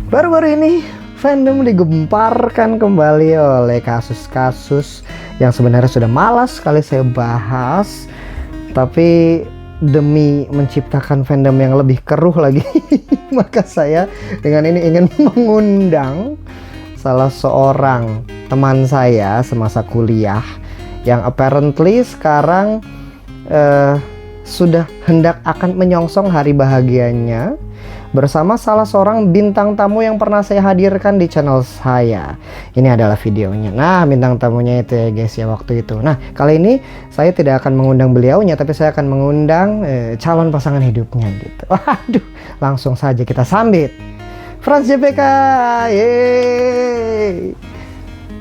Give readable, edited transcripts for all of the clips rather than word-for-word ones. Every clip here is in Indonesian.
Baru-baru ini fandom digemparkan kembali oleh kasus-kasus yang sebenarnya sudah malas sekali saya bahas, tapi demi menciptakan fandom yang lebih keruh lagi maka saya dengan ini ingin mengundang salah seorang teman saya semasa kuliah yang apparently sekarang sudah hendak akan menyongsong hari bahagianya bersama salah seorang bintang tamu yang pernah saya hadirkan di channel saya. Ini adalah videonya. Nah, bintang tamunya itu ya guys ya waktu itu. Nah, kali ini saya tidak akan mengundang beliaunya, tapi saya akan mengundang calon pasangan hidupnya gitu. Waduh, langsung saja kita sambit Franz JPK. Yeay.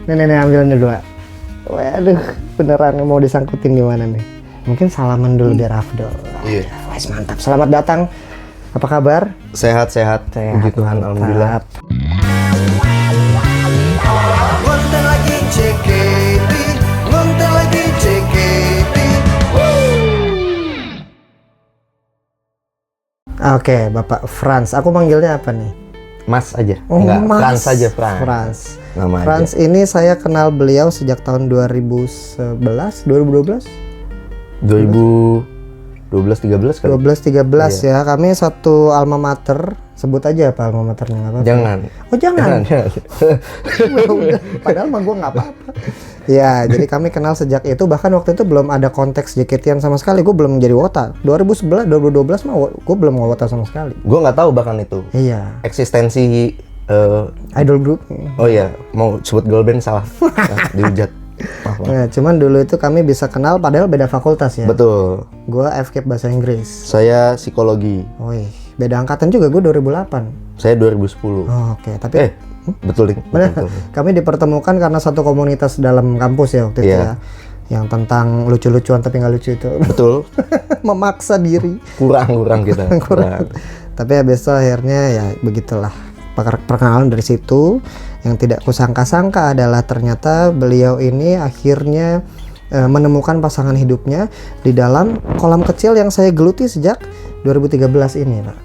Nih ambil dulu. Waduh, beneran mau disangkutin gimana nih? Mungkin salaman dulu biar afdol. Iya. Wes mantap. Selamat datang. Apa kabar? Sehat. Puji Tuhan, alhamdulillah. Ngonten lagi JKT, ngonten lagi JKT. Oke, Bapak Franz. Aku manggilnya apa nih? Mas aja. Oh, Enggak, Mas. Franz aja, Franz. Franz. Nama Franz aja. ini saya kenal beliau sejak tahun 2011, 2012? 2012 13 kali. 12-13 ya. Kami satu alma mater. Sebut aja apa alma maternya, nggak apa-apa. Jangan. Oh, jangan. Jangan. Udah, padahal mah gue nggak apa-apa. Ya, jadi kami kenal sejak itu. Bahkan waktu itu belum ada konteks JKT-an sama sekali. Gue belum menjadi wota. 2011, 2012 mah gue belum wota sama sekali. Gue nggak tahu bahkan itu. Iya. Eksistensi Idol group. oh iya, mau sebut girl band salah. Nah, dihujat. Maaf. Nah, cuman dulu itu kami bisa kenal padahal beda fakultas ya. Betul. Gue FKIP bahasa Inggris. Saya psikologi. Wih, beda angkatan juga. Gue 2008. Saya 2010. Oh, oke. Tapi Betul, Ding. benar, Betul. kami dipertemukan karena satu komunitas dalam kampus ya waktu itu Iya. ya. Yang tentang lucu-lucuan tapi nggak lucu itu. Betul. Memaksa diri. Kurang kita. Kurang. Tapi habis itu akhirnya ya begitulah. Perkenalan dari situ. Yang tidak kusangka-sangka adalah ternyata beliau ini akhirnya menemukan pasangan hidupnya di dalam kolam kecil yang saya geluti sejak 2013 ini, Pak.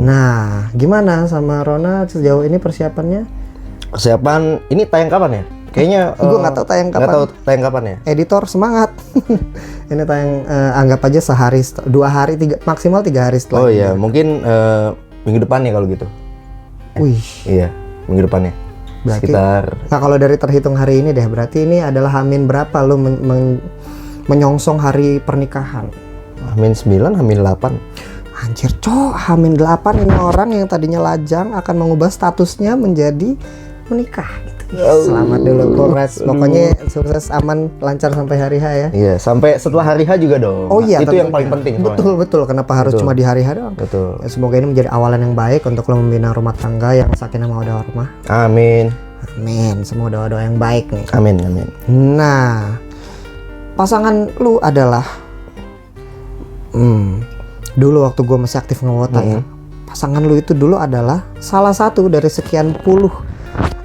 Nah, gimana sama Rona sejauh ini persiapannya? Persiapan ini tayang kapan ya? Kayaknya Gua nggak tahu tayang kapan. Nggak tahu tayang kapan ya? Editor semangat. Ini tayang anggap aja sehari, 2 hari, 3, maksimal 3 hari setelah. Oh ini. iya, mungkin minggu depan ya kalau gitu. Wih, Iya, minggu depannya. Berarti- Sekitar nah kalau dari terhitung hari ini deh, berarti ini adalah Hamin berapa lo menyongsong hari pernikahan? Hamin 9, Hamin 8. Anjir, Hamin 8 ini orang yang tadinya lajang akan mengubah statusnya menjadi menikah. Gitu. Selamat dulu, congrats. Pokoknya sukses, aman, lancar sampai hari H ya. Iya, sampai setelah hari H juga dong. Oh iya, itu tentunya. yang paling penting. soalnya. Betul. Kenapa harus Betul. cuma di hari H doang? Betul. Ya, semoga ini menjadi awalan yang baik untuk lo membina rumah tangga yang sakinah mawaddah warahmah. Amin. Amin. Semua doa-doa yang baik nih. Amin. Nah, pasangan lu adalah dulu waktu gue masih aktif ngewota ya. Pasangan lu itu dulu adalah salah satu dari sekian puluh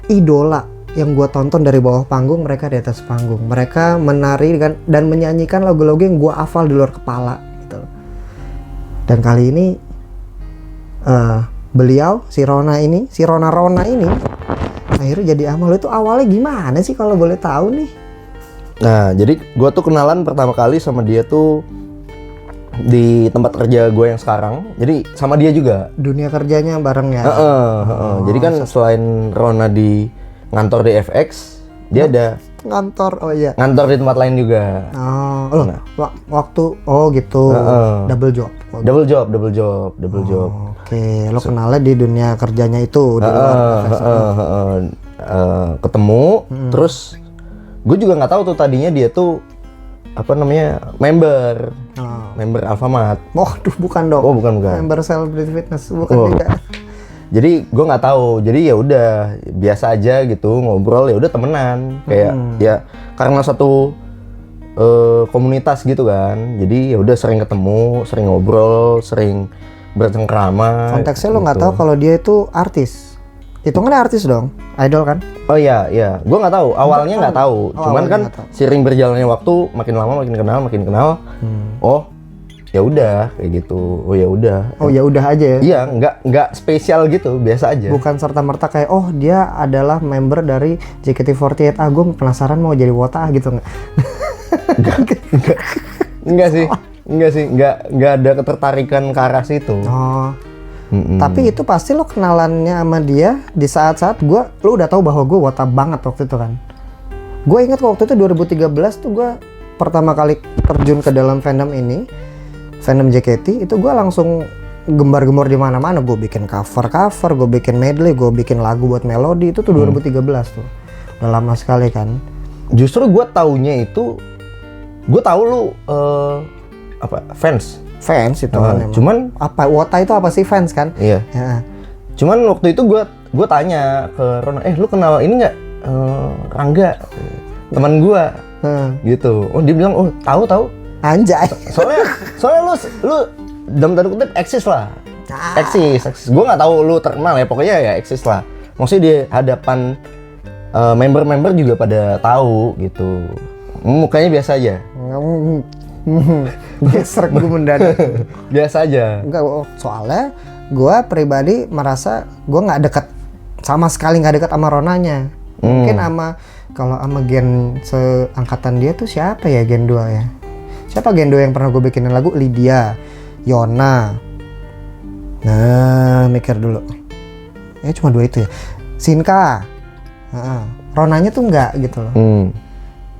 idola yang gue tonton dari bawah panggung, mereka di atas panggung. Mereka menari dan menyanyikan lagu-lagu yang gue hafal di luar kepala gitu loh. Dan kali ini beliau si Rona ini akhirnya jadi amal. Itu awalnya gimana sih kalau boleh tahu nih? Nah, jadi gua tuh kenalan pertama kali sama dia tuh di tempat kerja gue yang sekarang. Jadi sama dia juga. Dunia kerjanya bareng ya. Jadi kan selain Rona di ngantor di FX, dia ada Kantor, oh iya. ngantor di tempat lain juga. Oh, loh, Nah. waktu, oh gitu, double job. Oh, Double job. Oke, lo kenalnya di dunia kerjanya itu di luar FX. Ketemu, terus gue juga nggak tahu tuh tadinya dia tuh apa namanya member Alfamart. Oh, duh, bukan dong. Oh, bukan. Member Celebrity Fitness, bukan Oh. juga. Jadi gue nggak tahu. Jadi ya udah biasa aja gitu ngobrol, ya udah temenan. Kayak ya karena satu komunitas gitu kan. Jadi ya udah sering ketemu, sering ngobrol, sering bercengkrama. Konteksnya lo nggak gitu. tahu kalau dia itu artis. Hitungannya artis dong, idol kan? Oh iya, gue nggak tahu. Awalnya nggak tahu. Oh, Cuman awalnya kan nggak tahu. seiring berjalannya waktu, makin lama makin kenal. Oh, ya udah kayak gitu. Oh ya udah. Oh ya udah aja ya. Iya, nggak spesial gitu, biasa aja. Bukan serta-merta kayak oh dia adalah member dari JKT48. Ah gue penasaran mau jadi wota gitu nggak? Enggak sih, nggak ada ketertarikan ke arah situ. Oh. Tapi itu pasti lo kenalannya sama dia di saat-saat lo udah tahu bahwa gue wota banget waktu itu kan. Gue ingat waktu itu 2013 tuh gue pertama kali terjun ke dalam fandom ini, fandom JKT itu gue langsung gembar-gembor di mana-mana. Gue bikin cover, gue bikin medley, gue bikin lagu buat melodi itu tuh 2013 tuh. Udah lama sekali kan. Justru gue taunya itu, gue tahu lu fans Fans itu kan. Emang. Cuman apa wota itu apa sih fans kan? iya. Ya. Cuman waktu itu gue tanya ke Ron, lu kenal ini nggak Rangga, teman gue, gitu. Oh dia bilang, oh tahu. Anjay. Soalnya lu dalam tanda kutip eksis lah. Eksis. Gue nggak tahu lu terkenal ya, pokoknya ya eksis lah. Maksudnya di hadapan member-member juga pada tahu gitu. Mukanya biasa aja. Geser gue mendadak. Biasa aja. Enggak, soalnya gue pribadi merasa gue nggak deket sama sekali, nggak deket sama Ronanya. Mungkin kalau sama gen seangkatan dia tuh siapa ya gen 2 ya? Siapa gen 2 yang pernah gue bikinin lagu? Lydia, Yona. Nah, mikir dulu. Ya cuma 2 itu ya. Sinka. Ronanya tuh enggak gitu loh.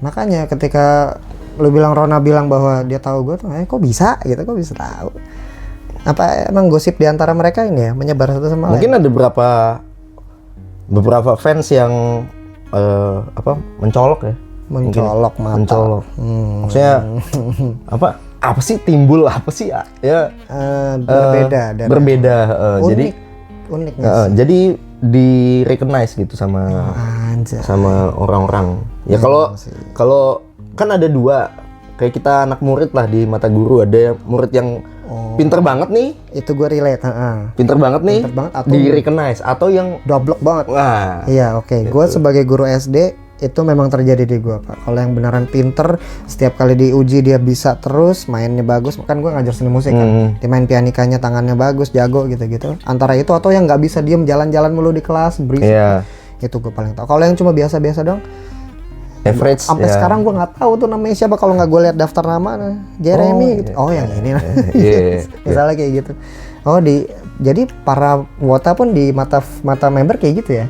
Makanya ketika lu bilang Rona bilang bahwa dia tahu gue tuh, kok bisa gitu, kok bisa tahu? Apa emang gosip di antara mereka ini ya menyebar satu sama lain? Mungkin ada beberapa fans yang mencolok ya. Mencolok mata. Mencolok. Maksudnya apa sih timbul apa sih ya? Berbeda dan berbeda. unik, Jadi unik jadi di recognize gitu sama orang-orang. Ya kalau kan ada 2, kayak kita anak murid lah di mata guru, ada murid yang pinter banget nih. Itu gue relate. Pinter banget nih. Pinter banget atau di recognize atau yang doblok banget. Wah. Iya oke. Gue sebagai guru SD itu memang terjadi di gue Pak. Kalau yang beneran pinter, setiap kali diuji dia bisa terus, mainnya bagus. Kan gue ngajar seni musik kan. Dia main pianikanya tangannya bagus, jago gitu-gitu. Antara itu atau yang nggak bisa diem jalan-jalan mulu di kelas berisik. Iya. Itu gue paling tahu. Kalau yang cuma biasa-biasa dong. Average. Sampai sekarang gue nggak tahu tuh namanya siapa kalau nggak gue lihat daftar nama. Jeremy gitu. Oh yang ini. Misalnya kayak gitu. Jadi para wota pun di mata member kayak gitu ya.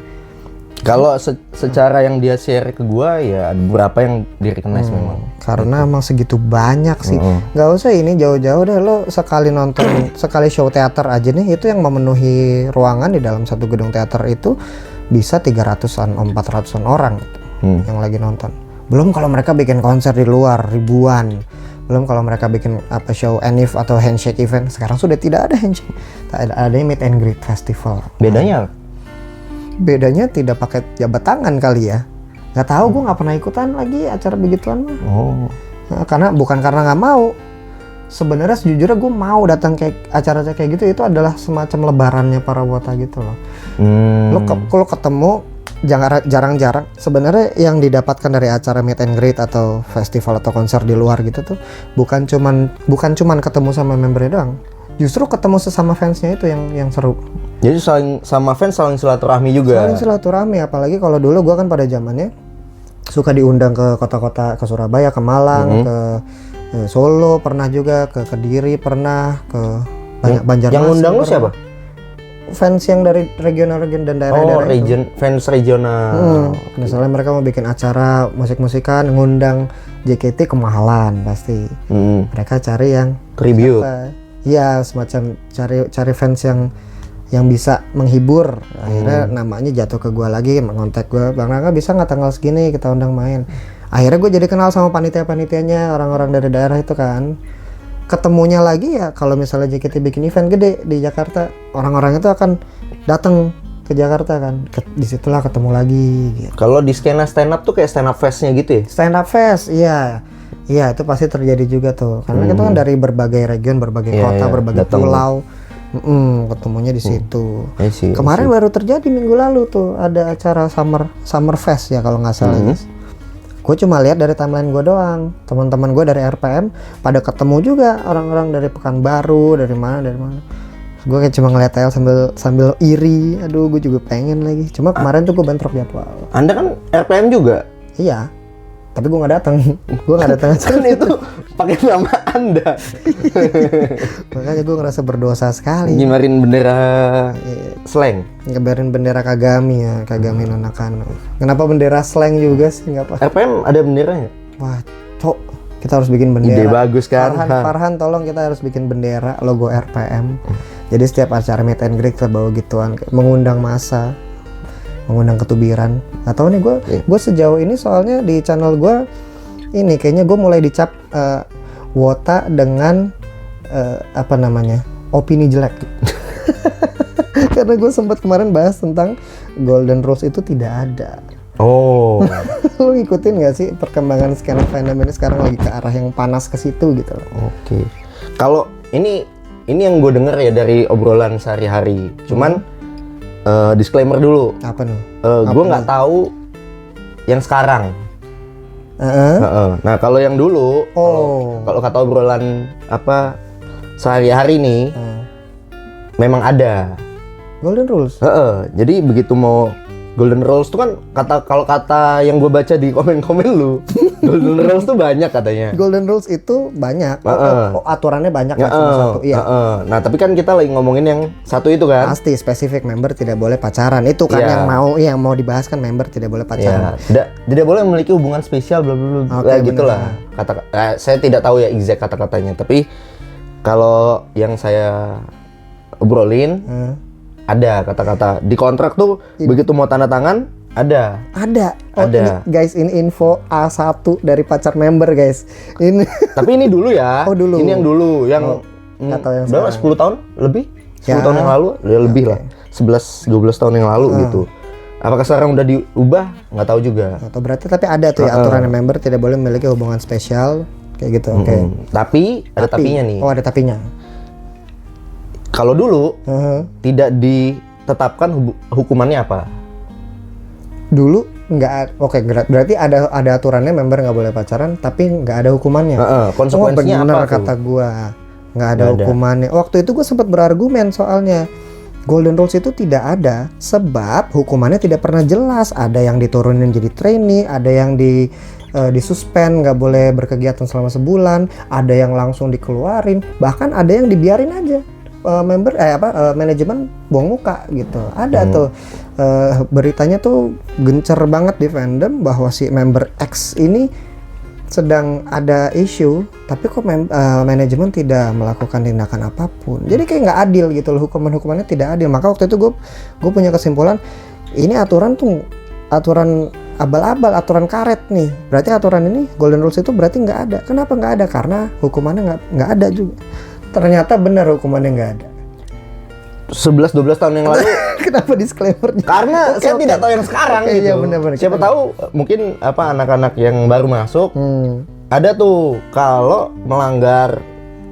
Kalau secara yang dia share ke gua ya ada beberapa yang di recognize memang. Karena emang segitu banyak sih. Nggak usah ini jauh-jauh deh, lo sekali nonton sekali show teater aja nih itu yang memenuhi ruangan di dalam satu gedung teater itu bisa 300-an, 400-an orang gitu, yang lagi nonton. Belum kalau mereka bikin konser di luar ribuan. Belum kalau mereka bikin show Enif atau handshake event. Sekarang sudah tidak ada handshake. Adanya meet and greet festival. Bedanya tidak pakai jabat tangan kali ya. Nggak tahu, gue nggak pernah ikutan lagi acara begituan. Nah, bukan karena nggak mau. Sebenarnya sejujurnya gue mau datang kayak acara kayak gitu. Itu adalah semacam lebarannya para wota gitu loh. Kalau ketemu jarang-jarang. Sebenarnya yang didapatkan dari acara meet and greet atau festival atau konser di luar gitu tuh bukan cuman ketemu sama membernya doang. Justru ketemu sesama fansnya itu yang seru. Jadi sama fans saling silaturahmi juga. Saling silaturahmi, apalagi kalau dulu gua kan pada zamannya suka diundang ke kota-kota, ke Surabaya, ke Malang, ke Solo pernah juga, ke Kediri pernah, ke Banjarmasin. Yang undang lu siapa? Fans yang dari regional-region dan daerah-daerah itu. Fans regional. Misalnya mereka mau bikin acara musik-musikan, ngundang JKT ke Mahalan pasti. Mereka cari yang tribute. Iya, semacam cari fans yang bisa menghibur. Akhirnya namanya jatuh ke gue lagi, ngontek gue, Bang Rangga bisa nggak tanggal segini kita undang main. Akhirnya gue jadi kenal sama panitia-panitianya, orang-orang dari daerah itu kan. Ketemunya lagi ya kalau misalnya JKT bikin event gede di Jakarta, orang-orang itu akan datang ke Jakarta kan. Disitulah ketemu lagi gitu. Kalau di skena stand up tuh kayak stand up fest-nya gitu ya? Stand up fest, iya. Iya, itu pasti terjadi juga tuh. Karena kita kan dari berbagai region, berbagai kota, berbagai pulau. Ketemunya di situ. Kemarin baru terjadi minggu lalu tuh ada acara Summer Fest ya kalau nggak salah. Gue cuma lihat dari timeline gue doang. Teman-teman gue dari RPM pada ketemu juga orang-orang dari Pekanbaru, dari mana. Gue kayak cuma ngeliat Tel sambil iri. Aduh, gue juga pengen lagi. Cuma kemarin tuh gue bentrok jadwal. Anda kan RPM juga. Iya. Tapi gue nggak datang. Gue nggak datang. Kan itu pakai nama Anda. Makanya gue ngerasa berdosa sekali. Ngibarin bendera slang. Ngebarin bendera Kagami ya, Kagami Nonakano. Kenapa bendera slang juga sih? Nggak apa? RPM ada benderanya? Wah, cok, kita harus bikin bendera. Ide bagus kan? Farhan, tolong kita harus bikin bendera logo RPM. Jadi setiap acara meet and greet kita bawa gituan, mengundang massa, mengundang ketubiran. Atau nih gue sejauh ini soalnya di channel gue ini kayaknya gue mulai dicap wota dengan opini jelek. Karena gue sempat kemarin bahas tentang Golden Rules itu tidak ada. Oh. Lu ngikutin gak sih perkembangan skena fandom ini sekarang lagi ke arah yang panas ke situ gitu loh. Oke. Kalau ini yang gue denger ya dari obrolan sehari-hari. Cuman disclaimer dulu. Apa nih? Gue nggak tahu yang sekarang. Nah kalau yang dulu, kalau kata obrolan sehari-hari nih, memang ada Golden Rules. Jadi begitu mau Golden Rules tuh kan kalau kata yang gue baca di komen-komen lu, Golden Rules tuh banyak katanya. Golden Rules itu banyak. Aturannya banyak kan cuma satu. Iya. Nah tapi kan kita lagi ngomongin yang satu itu kan. Pasti spesifik member tidak boleh pacaran. Itu kan yang mau dibahas kan member tidak boleh pacaran. Tidak boleh memiliki hubungan spesial bla bla bla gitulah. Saya tidak tahu ya exact kata-katanya, tapi kalau yang saya obrolin ada kata-kata di kontrak tuh begitu mau tanda tangan ada. Ini, guys, ini info A1 dari pacar member guys. Ini. Tapi ini dulu ya. Dulu. Ini yang dulu yang berapa 10 tahun lebih? 10 tahun yang lalu? Ya lebih lah. 11 12 tahun yang lalu gitu. Apakah sekarang udah diubah? Nggak tahu juga. Atau berarti tapi ada tuh ya aturan member tidak boleh memiliki hubungan spesial kayak gitu. Oke. Tapi ada tapinya nih. Oh, ada tapinya. Kalau dulu tidak ditetapkan hukumannya apa? Dulu nggak, berarti ada aturannya member nggak boleh pacaran, tapi nggak ada hukumannya. Konsekuensinya benar apa? Kata gua nggak ada hukumannya. Waktu itu gua sempat berargumen soalnya Golden Rules itu tidak ada, sebab hukumannya tidak pernah jelas. Ada yang diturunin jadi trainee, ada yang disuspend, nggak boleh berkegiatan selama sebulan, ada yang langsung dikeluarin, bahkan ada yang dibiarin aja. Manajemen buang muka gitu. Ada tuh beritanya tuh gencer banget di fandom bahwa si member X ini sedang ada isu, tapi kok manajemen tidak melakukan tindakan apapun. Jadi kayak nggak adil gitu loh, hukumannya tidak adil. Maka waktu itu gue punya kesimpulan, ini aturan abal-abal, aturan karet nih. Berarti aturan ini Golden Rules itu berarti nggak ada. Kenapa nggak ada? Karena hukumannya nggak ada juga. Ternyata benar hukumannya nggak ada. 11-12 tahun yang lalu. Kenapa disclaimer? Karena saya tidak tahu yang sekarang gitu. Iya benar-benar. Siapa tahu mungkin anak-anak yang baru masuk ada tuh kalau melanggar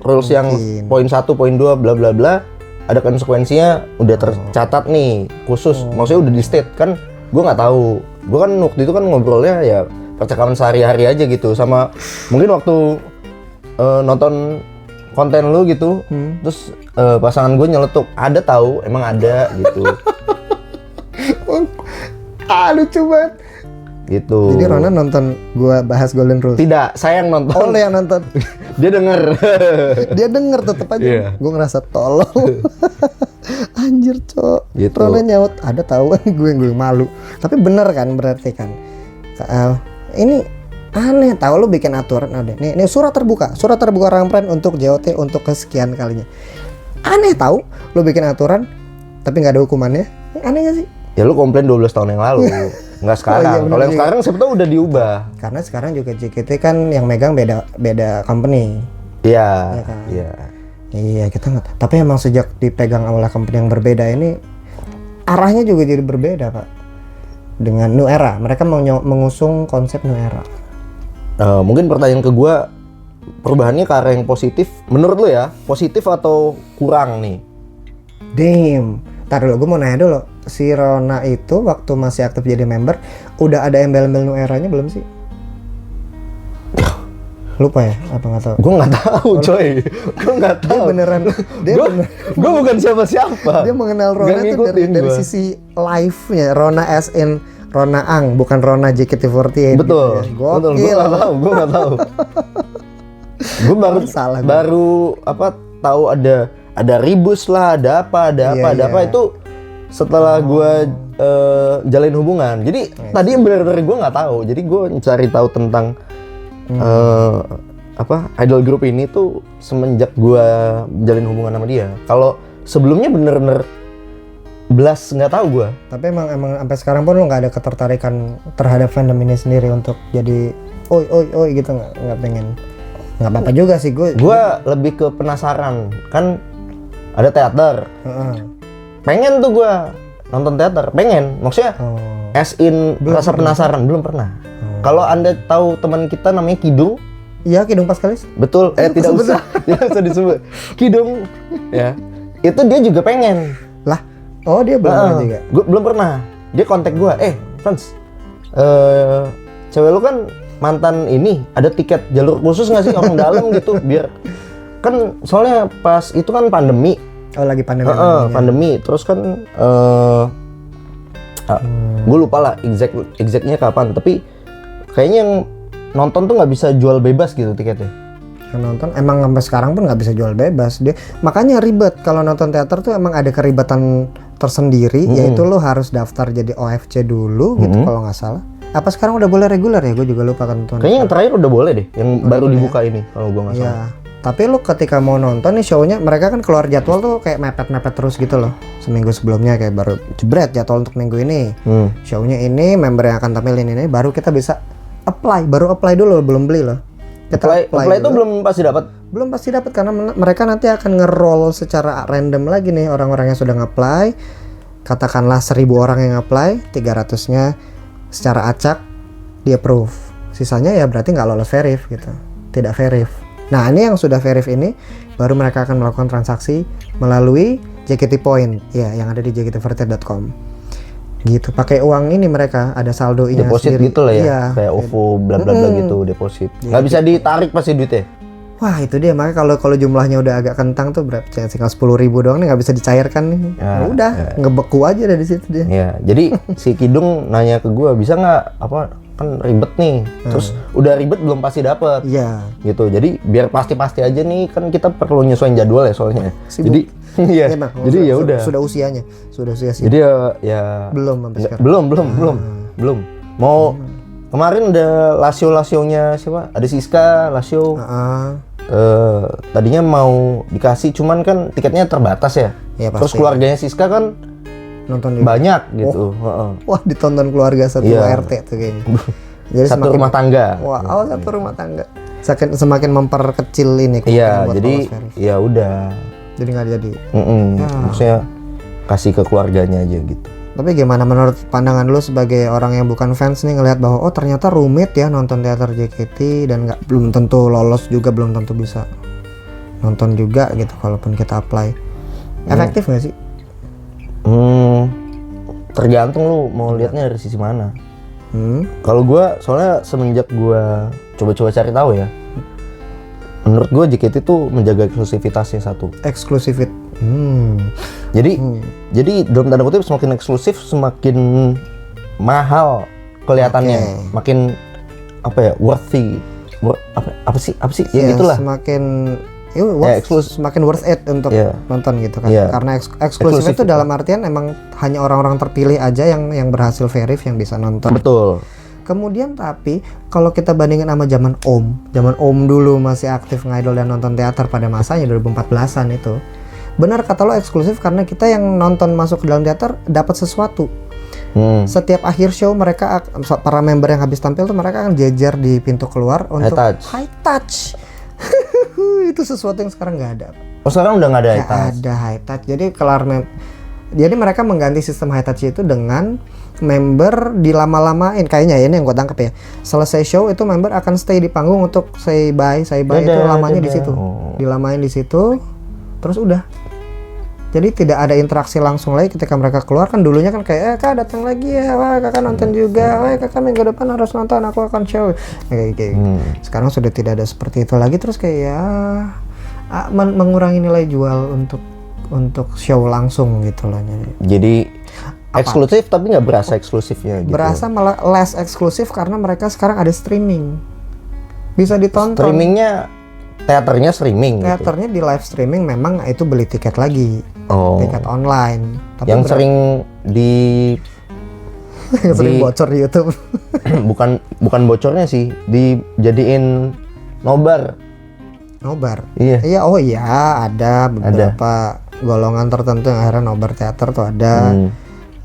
rules yang poin 1, poin 2 bla bla bla, ada konsekuensinya udah tercatat nih khusus. Maksudnya udah di state kan. Gue nggak tahu. Gue kan waktu itu kan ngobrolnya ya percakapan sehari-hari aja gitu, sama mungkin waktu nonton konten lu gitu, terus pasangan gue nyeletuk, ada tahu, emang ada gitu. Lucu banget. Gitu. Jadi Rona nonton gue bahas Golden Rules? Tidak, saya yang nonton. Oh, lo yang nonton. Dia denger. Dia denger tetep aja. Yeah. Gue ngerasa tolong. Anjir, Cok. Gitu. Rona nyaut, ada tahu. gue malu. Tapi bener kan berarti kan. Ini aneh, tahu lu bikin aturan ada. Nih surat terbuka Rampren untuk JOT untuk kesekian kalinya. Aneh tahu, lu bikin aturan tapi nggak ada hukumannya. Aneh gak sih? Ya lu komplain 12 tahun yang lalu. Nggak sekarang. Iya, kalau yang sekarang siapa tahu udah diubah. Karena sekarang juga JKT kan yang megang beda company. Iya. Kan? Iya. Iya, kita nggak. Tapi emang sejak dipegang oleh company yang berbeda ini arahnya juga jadi berbeda, Pak. Dengan New Era, mereka mau mengusung konsep New Era. Mungkin pertanyaan ke gue, perubahannya ke arah yang positif menurut lo ya, positif atau kurang nih? Damn, ntar dulu gue mau nanya dulu, si Rona itu waktu masih aktif jadi member udah ada embel-embel New Era-nya belum sih? Lupa ya? Apa nggak tahu? Gue nggak tahu coy. Gue nggak Dia tahu. beneran, dia bener, Gue bukan siapa-siapa. dia mengenal Rona Nggak tuh ngikutin dari gua. sisi live-nya. Rona as in Rona Ang, bukan Rona JKT48. Betul. Gitu Betul. ya. Gue nggak tahu. Gue nggak tahu. Gue baru Salah gua. baru apa tahu ada ribus lah, ada apa, Iya, ada apa iya. itu setelah gue jalin hubungan. Jadi tadi benar-benar gue nggak tahu. Jadi gue cari tahu tentang apa idol group ini tuh semenjak gue jalin hubungan sama dia. Kalau sebelumnya bener-bener belas nggak tahu gue. Tapi emang sampai sekarang pun lo nggak ada ketertarikan terhadap fandom ini sendiri untuk jadi oi gitu, nggak pengen. Nggak apa-apa juga sih gue. Gue lebih ke penasaran, kan ada teater. Pengen tuh gue nonton teater, pengen. Maksudnya Oh. as in rasa penasaran belum pernah. Kalau Anda tahu teman kita namanya Kidung, Iya, Kidung Paskalis. betul? Tidak usah, tidak usah disebut. Kidung, ya. Itu dia juga pengen. Lah, oh dia belum pernah juga. Gue belum pernah. Dia kontak gue, Frans, cewek lu kan mantan ini, ada tiket jalur khusus nggak sih orang dalam gitu, biar kan soalnya pas itu kan pandemi. Oh lagi pandemi. Pandemi, terus kan gue lupa lah exactnya kapan, tapi kayaknya yang nonton tuh nggak bisa jual bebas gitu tiketnya. Yang nonton emang sampai sekarang pun nggak bisa jual bebas dia, makanya ribet kalau nonton teater tuh. Emang ada keribatan tersendiri, yaitu lo harus daftar jadi OFC dulu gitu kalau nggak salah. Apa sekarang udah boleh reguler ya? Gue juga lupa kan nonton. Kayaknya yang terakhir udah boleh deh, yang baru dibuka ini kalau gue nggak salah. Iya. Tapi lo ketika mau nonton nih show-nya, mereka kan keluar jadwal tuh kayak mepet-mepet terus gitu loh. Seminggu sebelumnya kayak baru jebret jadwal untuk minggu ini. Show-nya ini, member yang akan tampilin ini, baru kita bisa apply. Baru apply dulu, belum beli loh. Kita Apply itu dulu. belum pasti dapat. Belum pasti dapat karena mereka nanti akan nge-roll secara random lagi nih orang-orang yang sudah nge-apply. Katakanlah 1000 orang yang apply, 300-nya secara acak di approve. Sisanya ya berarti nggak lolos verif gitu. Tidak verif. Nah, ini yang sudah verif ini baru mereka akan melakukan transaksi melalui JKT Point ya, yang ada di jktverted.com. Gitu. Pakai uang ini mereka ada saldonya Deposit sendiri. gitu lah ya, Iya. kayak OVO bla bla bla gitu, deposit. Nggak bisa ditarik pasti duitnya. Wah, itu dia, makanya kalau jumlahnya udah agak kentang tuh berapa? Tinggal 10.000 doang nih, nggak bisa dicairkan nih. Ya, Udah, ngebeku aja dari situ dia. Ya, jadi si Kidung nanya ke gue, bisa nggak apa kan ribet nih, terus udah ribet belum pasti dapet. Iya. Gitu, jadi biar pasti-pasti aja nih, kan kita perlu nyesuaiin jadwal ya soalnya. Sibuk. Jadi iya, Emang, jadi ya udah. Sudah usianya, sudah usia sih. Jadi ya Belum sampai sekarang. belum. Mau kemarin ada Lasio-Lasionya siapa? Ada Siska, Lasio. Tadinya mau dikasih, cuman kan tiketnya terbatas ya. Iya, pasti. Terus keluarganya Siska kan Nonton juga. banyak gitu. Heeh. Wah, ditonton keluarga satu Iya. RT tuh kayaknya. Jadi Satu rumah tangga. Wah, satu rumah tangga. Semakin memperkecil ini Iya, buat jadi lolos verif. ya udah. Jadi nggak jadi. Maksudnya kasih ke keluarganya aja gitu. Tapi gimana menurut pandangan lu sebagai orang yang bukan fans nih, ngelihat bahwa oh ternyata rumit ya nonton teater JKT dan belum tentu lolos juga, belum tentu bisa nonton juga gitu kalaupun kita apply. Efektif nggak sih? Tergantung lu mau lihatnya dari sisi mana. Hmm? Kalau gua soalnya semenjak gua coba-coba cari tahu ya, menurut gua JKT tuh menjaga eksklusivitasnya satu. Eksklusif. Jadi dalam tanda kutip semakin eksklusif semakin mahal kelihatannya, makin apa ya, worthy. Apa sih? Ya Iya, gitulah. Semakin semakin worth it untuk nonton gitu kan. Iya. Karena eksklusif itu dalam artian emang hanya orang-orang terpilih aja yang berhasil verif yang bisa nonton. Betul. Kemudian tapi kalau kita bandingin sama zaman Om dulu masih aktif ngidol dan nonton teater pada masanya 2014-an itu. Benar kata lo, eksklusif karena kita yang nonton masuk ke dalam teater dapat sesuatu. Setiap akhir show mereka, para member yang habis tampil tuh mereka akan jejer di pintu keluar untuk high touch. Itu sesuatu yang sekarang nggak ada. Oh, sekarang udah nggak ada high touch. Nggak ada high touch. Jadi mereka mengganti sistem high touch itu dengan member dilama-lamain. Kayaknya ya, ini yang gue tangkap ya. Selesai show itu member akan stay di panggung untuk say bye itu lamanya di situ. Dilamain di situ. Terus udah. Jadi tidak ada interaksi langsung lagi ketika mereka keluar. Kan dulunya kan kayak kak datang lagi ya, wah kakak nonton juga, wah kakak minggu depan harus nonton, aku akan show kayak. Sekarang sudah tidak ada seperti itu lagi, terus kayak ya mengurangi nilai jual untuk show langsung gitu loh. Jadi eksklusif tapi nggak berasa eksklusifnya gitu. Berasa malah less eksklusif karena mereka sekarang ada streaming, bisa ditonton. Streamingnya, teaternya streaming gitu. Teaternya di live streaming memang itu beli tiket lagi, tiket online. Tapi Yang sering yang sering bocor di YouTube. bukan bocornya sih, dijadiin nobar. Iya. Iya, oh iya, ada beberapa golongan tertentu yang akhirnya nobar teater tuh ada.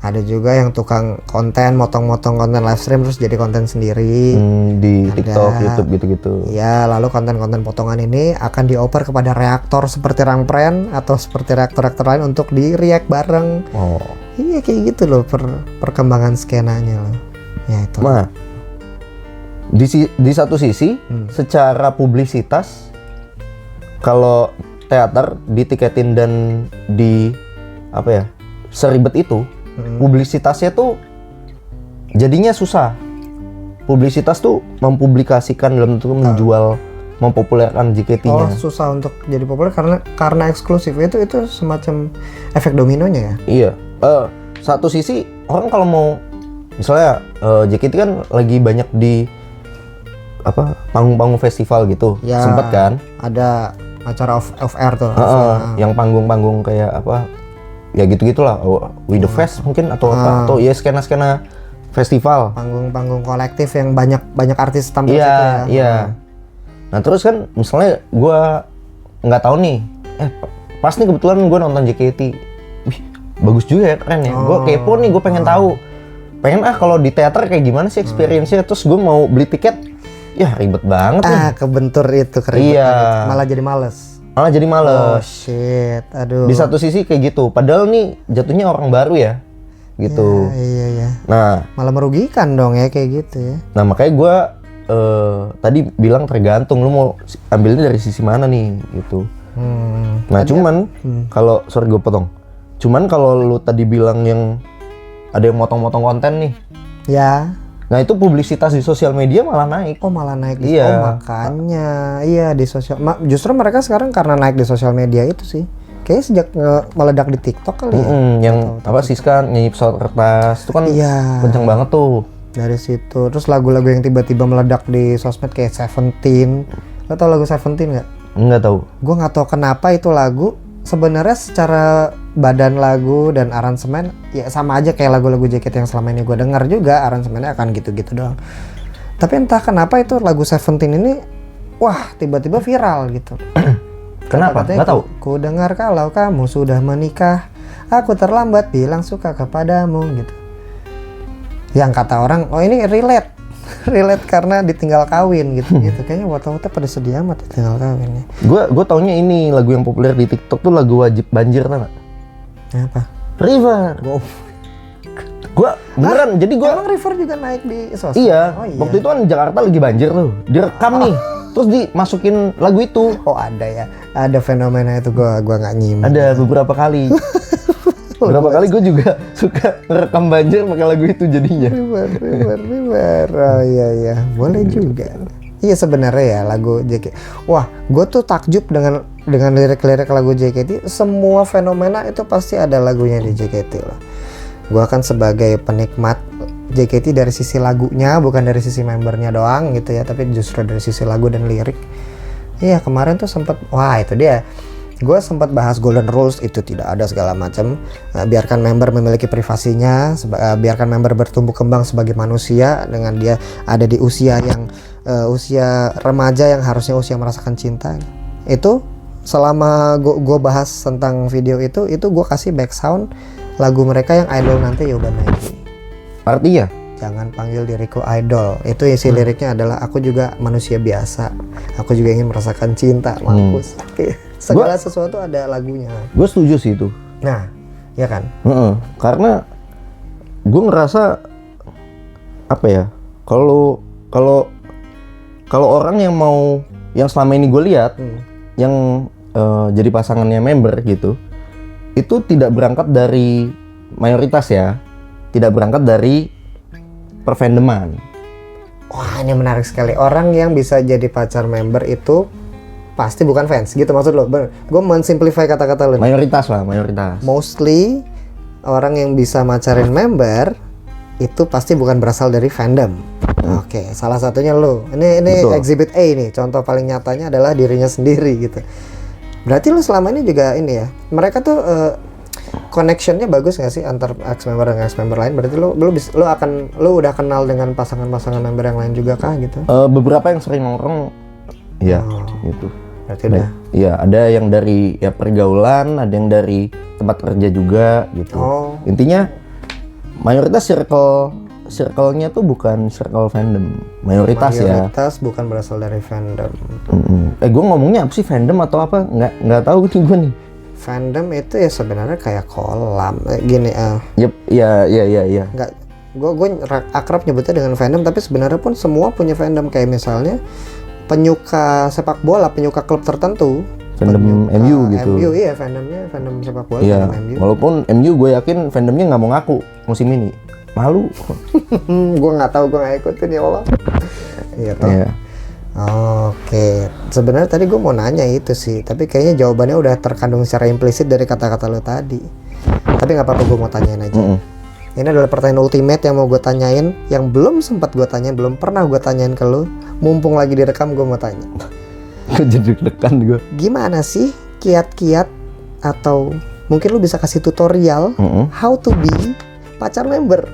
Ada juga yang tukang konten, motong-motong konten live stream terus jadi konten sendiri. Di Ada. TikTok, YouTube gitu-gitu. Ya, lalu konten-konten potongan ini akan dioper kepada reaktor seperti Rangpren atau seperti reaktor-reaktor lain untuk di-react bareng. Oh. Iya, kayak gitu loh perkembangan skenanya loh. Ya itu. Nah, di satu sisi secara publisitas, kalau teater ditiketin dan di apa ya, seribet itu, publisitasnya tuh jadinya susah. Publisitas tuh mempublikasikan dalam bentuk menjual, mempopulerkan JKT-nya. Oh, susah untuk jadi populer karena eksklusif itu semacam efek dominonya ya. Iya. Satu sisi orang kalau mau misalnya JKT kan lagi banyak di apa panggung-panggung festival gitu. Ya, Sempet kan? Ada acara off air tuh. Yang panggung-panggung kayak apa? Ya gitu-gitulah. With the Fest mungkin atau apa? Atau ya skena-skena festival. Panggung-panggung kolektif yang banyak artis tampil situ Iya, ya. iya. Nah terus kan misalnya gue nggak tahu nih, pas nih kebetulan gue nonton JKT, wih bagus juga ya, keren ya. Gue kepo nih, gue pengen tahu, kalau di teater kayak gimana sih experience-nya. Terus gue mau beli tiket, ya ribet banget nih. Kebentur itu keributan Iya. itu. Malah jadi males. Oh shit, aduh. Di satu sisi kayak gitu, padahal nih jatuhnya orang baru ya, gitu. Iya. Nah, Malah merugikan dong ya kayak gitu ya. nah makanya gue tadi bilang tergantung lu mau ambilnya dari sisi mana nih, gitu. Nah cuman kalau sorry gue potong. Cuman kalau lu tadi bilang yang ada yang motong-motong konten nih, Ya. nah itu publisitas di sosial media malah naik. Oh malah naik di Iya. Oh makanya iya di sosial justru mereka sekarang karena naik di sosial media itu sih. Kayaknya sejak meledak di TikTok kali ya. Yang apa Siska nyanyi pesawat kertas itu kan Iya. kenceng banget tuh. Dari situ terus lagu-lagu yang tiba-tiba meledak di sosmed kayak Seventeen. Lo tau lagu Seventeen nggak? Nggak tahu. Gue nggak tahu kenapa itu lagu sebenarnya secara badan lagu dan aransemen ya sama aja kayak lagu-lagu JKT yang selama ini gue dengar juga, aransemennya akan gitu-gitu doang. Tapi entah kenapa itu lagu Seventeen ini wah tiba-tiba viral gitu. Kenapa? Katanya, Nggak tahu. Ku dengar kalau kamu sudah menikah, aku terlambat bilang suka kepadamu gitu. Yang kata orang, oh ini relate karena ditinggal kawin gitu. Kayaknya wata-wata pada sedih amat ditinggal kawin ya. Gue taunya ini lagu yang populer di TikTok tuh lagu Wajib Banjir, tau nggak? Apa? River. Wow. Gue beneran, jadi gue Emang River juga naik di sosmed? iya, Oh, iya. waktu itu kan Jakarta lagi banjir tuh, direkam nih, terus dimasukin lagu itu. Oh ada ya, ada fenomena itu gua nggak nyimak. Ada beberapa kali. Beberapa kali gue juga suka ngerekam banjir pakai lagu itu jadinya. River. Oh iya, boleh juga. Iya sebenarnya ya lagu JKT. Wah, gue tuh takjub dengan lirik-lirik lagu JKT. Semua fenomena itu pasti ada lagunya di JKT lah. Gue kan sebagai penikmat JKT dari sisi lagunya, bukan dari sisi membernya doang gitu ya, tapi justru dari sisi lagu dan lirik. Iya kemarin tuh sempet, wah itu dia. Gue sempat bahas golden rules, itu tidak ada segala macam. Biarkan member memiliki privasinya, biarkan member bertumbuh kembang sebagai manusia dengan dia ada di usia yang usia remaja yang harusnya usia merasakan cinta. Itu selama gue bahas tentang video itu gue kasih back sound lagu mereka yang idol nanti ya udah naik. Artinya? Jangan panggil diriku idol. Itu isi liriknya adalah aku juga manusia biasa. Aku juga ingin merasakan cinta, mampus. Segala sesuatu ada lagunya. Gue setuju sih itu. Nah, ya kan? Karena gue ngerasa apa ya? Kalau orang yang selama ini gue lihat yang jadi pasangannya member gitu, itu tidak berangkat dari mayoritas ya, tidak berangkat dari perfandoman. Wah, ini menarik sekali. Orang yang bisa jadi pacar member itu pasti bukan fans, gitu maksud lo? Gue mensimplify kata-kata lo. Mayoritas lah, mayoritas. Mostly orang yang bisa macarin member itu pasti bukan berasal dari fandom. Oke, salah satunya lo. Ini Betul. exhibit A nih. Contoh paling nyatanya adalah dirinya sendiri gitu. Berarti lo selama ini juga ini ya. Mereka tuh connectionnya bagus nggak sih antar ex member dengan ex member lain? Berarti lo udah kenal dengan pasangan-pasangan member yang lain juga kah gitu? Beberapa yang sering nongkrong, ya gitu. Berarti udah. Iya, ada yang dari ya pergaulan, ada yang dari tempat kerja juga gitu. Oh. Intinya mayoritas circle-nya tuh bukan circle fandom, mayoritas ya. Mayoritas bukan berasal dari fandom. Gue ngomongnya apa sih, fandom atau apa? Nggak tahu nih gue nih. Fandom itu ya sebenarnya kayak kolam. Gini Yep, iya. nggak, gue akrab nyebutnya dengan fandom, tapi sebenarnya pun semua punya fandom. Kayak misalnya penyuka sepak bola, penyuka klub tertentu. Fandom Penyuka MU gitu. MU iya, fandomnya fandom sepak bola, Iya, fandom MU. walaupun MU gue yakin fandomnya nggak mau ngaku musim ini. Malu. Gue nggak tahu, gue nggak ikutin ya Allah. Iya toh. Iya. Oke, sebenarnya tadi gue mau nanya itu sih, tapi kayaknya jawabannya udah terkandung secara implisit dari kata-kata lo tadi. Tapi nggak apa-apa, gue mau tanyain aja. Ini adalah pertanyaan ultimate yang mau gue tanyain, yang belum sempat gue tanyain, belum pernah gue tanyain ke lo. Mumpung lagi direkam, gue mau tanya. Jadi deg-degan gue. Gimana sih kiat-kiat atau mungkin lu bisa kasih tutorial how to be pacar member?